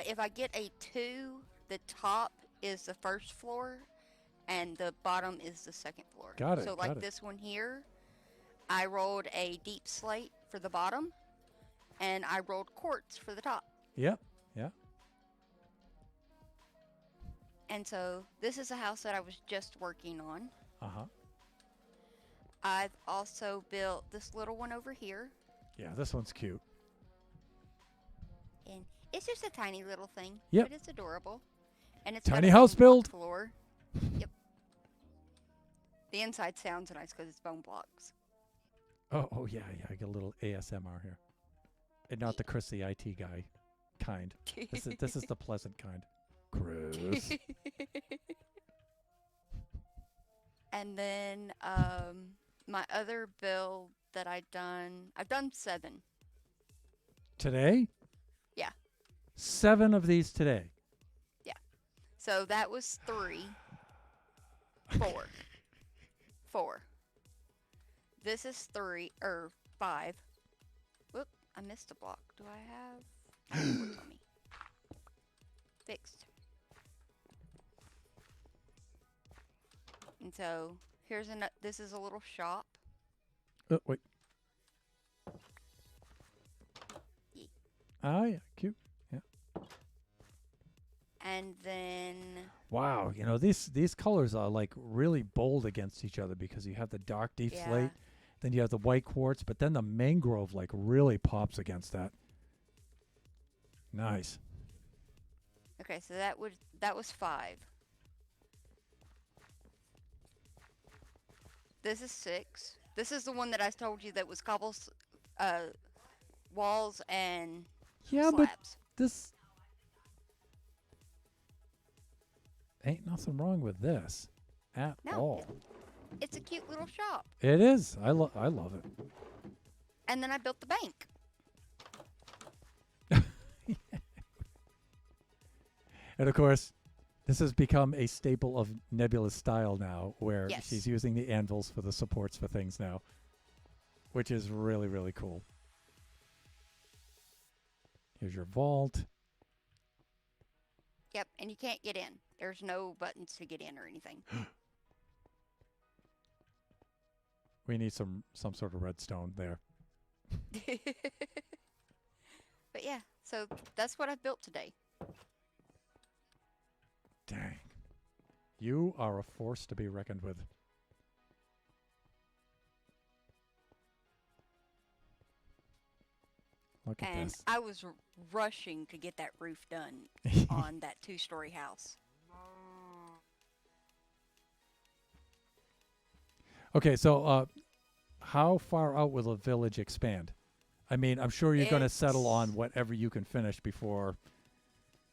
If I get a 2, the top is the first floor, and the bottom is the second floor. Got it. So like this one here, I rolled a deep slate for the bottom, and I rolled quartz for the top. Yep. Yeah. And so this is a house that I was just working on. Uh-huh. I've also built this little one over here. Yeah, this one's cute. And it's just a tiny little thing. Yep. But it's adorable. And it's Tiny got a house bone block build. Floor. Yep. The inside sounds nice because it's bone blocks. Oh yeah. I get a little ASMR here, and not the Chris the IT guy kind. This is the pleasant kind. Chris. And then my other build that I've done 7. Today? Yeah. 7 of these today. Yeah. So that was 3. 4. 4. This is 3 or 5. Whoop, I missed a block. Do I have? I have what's on me. Fixed. And so here's this is a little shop. Oh, wait. Yeah. Ah, yeah, cute. Yeah. And then Wow, you know, these colors are like really bold against each other because you have the dark deep Yeah. slate, then you have the white quartz, but then the mangrove like really pops against that. Nice. Okay, so that was 5. This is 6. This is the one that I told you that was cobbles, uh, walls and Yeah, but slabs. this ain't nothing wrong with this at No, all. it's a cute little shop. It is. I love it. And then I built the bank. And of course, this has become a staple of Nebula's style now, where Yes. she's using the anvils for the supports for things now, which is really, really cool. Here's your vault. Yep, and you can't get in. There's no buttons to get in or anything. We need some sort of redstone there. But yeah, so that's what I've built today. Dang. You are a force to be reckoned with. Look at And this. I was rushing to get that roof done on that 2-story house. Okay, so how far out will the village expand? I mean, I'm sure you're going to settle on It's- whatever you can finish before.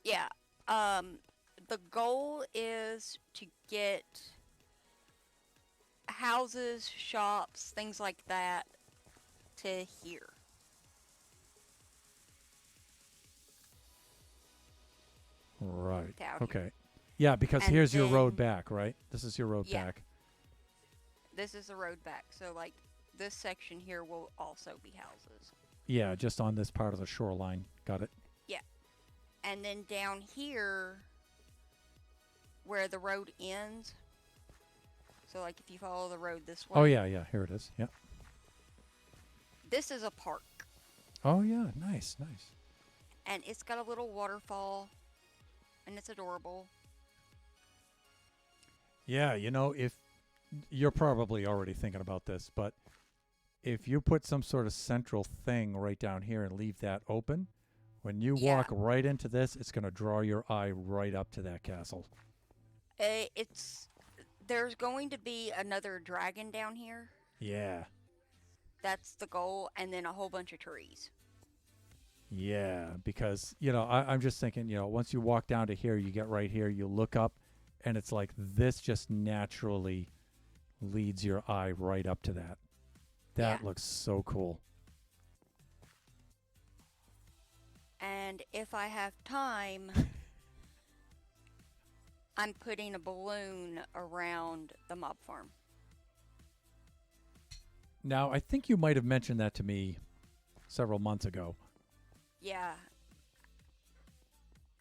Yeah. The goal is to get houses, shops, things like that to here. Right. To out here. Okay. Yeah, because And here's your road then- back, right? This is your road Yeah. back. This is the road back. So like this section here will also be houses. Yeah, just on this part of the shoreline. Got it. And then down here where the road ends. So like if you follow the road this way. Oh, yeah, here it is. Yeah. This is a park. Oh, yeah, nice. And it's got a little waterfall. And it's adorable. Yeah, you know, if you're probably already thinking about this, but if you put some sort of central thing right down here and leave that open, when you Yeah. walk right into this, it's going to draw your eye right up to that castle. There's going to be another dragon down here. Yeah. That's the goal. And then a whole bunch of trees. Yeah, because, you know, I'm just thinking, you know, once you walk down to here, you get right here, you look up, and it's like this just naturally leads your eye right up to that. That Yeah. looks so cool. And if I have time, I'm putting a balloon around the mob farm. Now, I think you might have mentioned that to me several months ago. Yeah.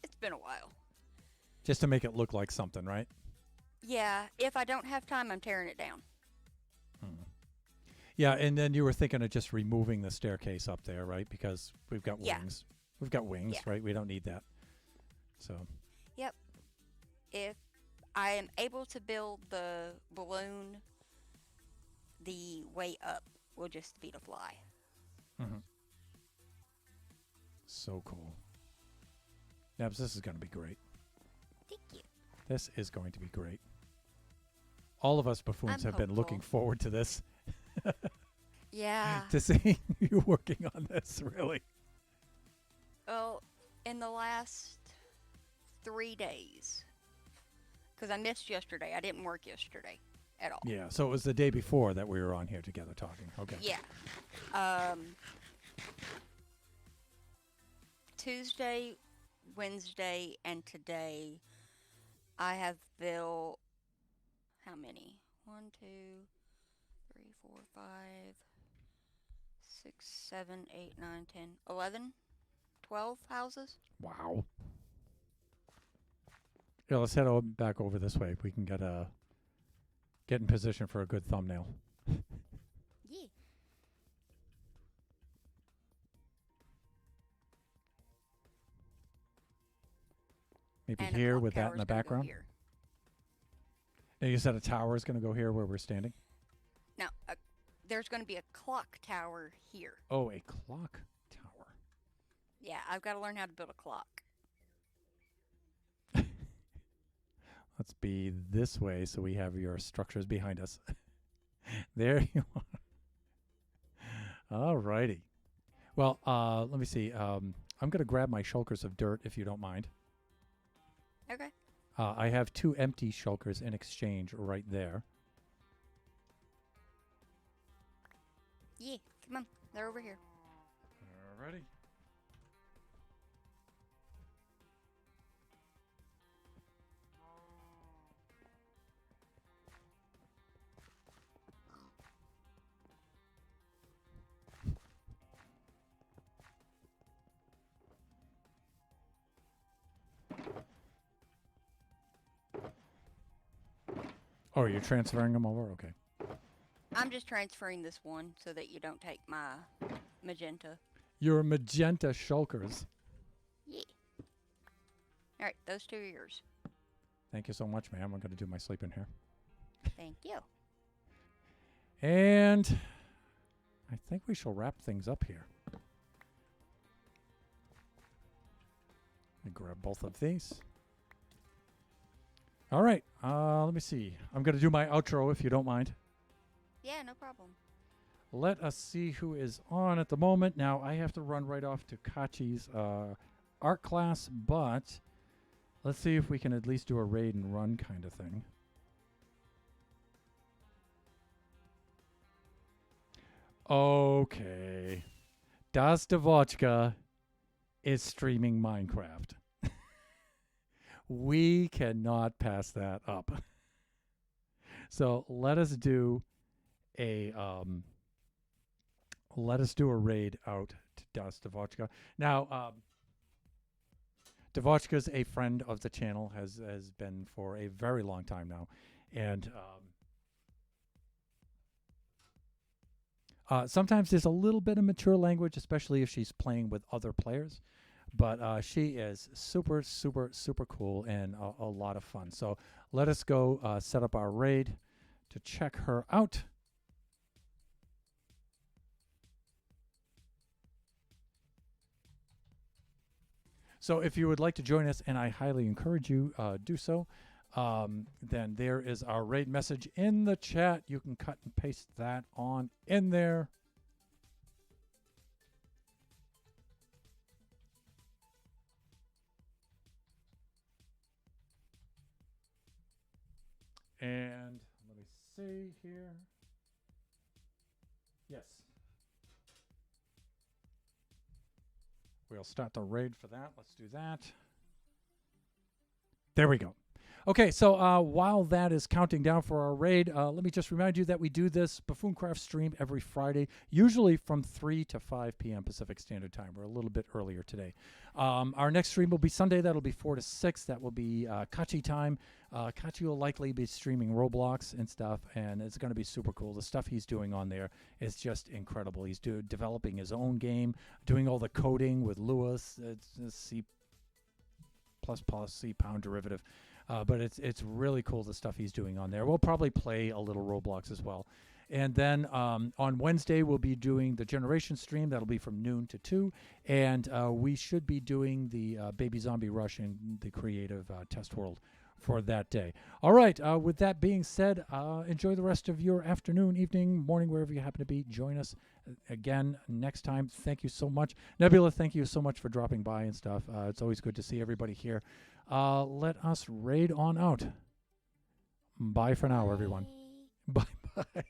It's been a while. Just to make it look like something, right? Yeah, if I don't have time, I'm tearing it down. Yeah, and then you were thinking of just removing the staircase up there, right? Because we've got Yeah. wings. We've got wings, Yeah. right? We don't need that. So, If I am able to build the balloon, the way up will just be to fly. so cool. Nebs, this is going to be great. Thank you. This is going to be great. All of us buffoons I'm have been looking hopeful. forward to this, Yeah. to seeing you working on this, really. Well, in the last 3 days, because I missed yesterday. I didn't work yesterday at all. Yeah, so it was the day before that we were on here together talking. Okay. Yeah. Tuesday, Wednesday, and today, I have built how many? 1, 2, 3, 4, 5, 6, 7, 8, 9, 10, 11, 12 houses. Wow. Yeah, let's head back over this way. We can get in position for a good thumbnail. Yeah. Maybe And a here clock with that in tower's the gonna go background. here. And you said a tower is going to go here where we're standing? Now, there's going to be a clock tower here. Oh, a clock tower. Yeah, I've got to learn how to build a clock. Let's be this way so we have your structures behind us. There you are. All righty. Well, let me see. I'm going to grab my shulkers of dirt, if you don't mind. Okay. I have 2 empty shulkers in exchange right there. Yeah, come on. They're over here. All righty. Oh, you're transferring them over? Okay. I'm just transferring this one so that you don't take my magenta. Your magenta shulkers. Yeah. All right, those 2 are yours. Thank you so much, ma'am. I'm going to do my sleep in here. Thank you. And I think we shall wrap things up here. Let me grab both of these. All right. Let me see. I'm going to do my outro if you don't mind. Yeah, no problem. Let us see who is on at the moment. Now, I have to run right off to Kachi's art class, but let's see if we can at least do a raid and run kind of thing. Okay. Das Devochka is streaming Minecraft. We cannot pass that up. So let us do a raid out to Das Devochka. Now, Devochka's a friend of the channel, has been for a very long time now, and sometimes there's a little bit of mature language, especially if she's playing with other players. But she is super, super, super cool and a lot of fun. So let us go set up our raid to check her out. So if you would like to join us, and I highly encourage you do so, then there is our raid message in the chat. You can cut and paste that on in there. And let me see here. Yes. We'll start the raid for that. Let's do that. There we go. Okay, so while that is counting down for our raid, let me just remind you that we do this Buffooncraft stream every Friday, usually from 3 to 5 p.m. Pacific Standard Time. We're a little bit earlier today. Our next stream will be Sunday. That'll be 4 to 6. That will be Kachi time. Kachi will likely be streaming Roblox and stuff, and it's going to be super cool. The stuff he's doing on there is just incredible. He's developing his own game, doing all the coding with Lewis. It's C++, C pound derivative. But it's really cool, the stuff he's doing on there. We'll probably play a little Roblox as well. And then on Wednesday, we'll be doing the Generation stream. That'll be from noon to 2. And we should be doing the Baby Zombie Rush in the creative test world for that day. All right. With that being said, enjoy the rest of your afternoon, evening, morning, wherever you happen to be. Join us again next time. Thank you so much. Nebula, thank you so much for dropping by and stuff. It's always good to see everybody here. Let us raid on out. Bye for now, everyone. Bye-bye.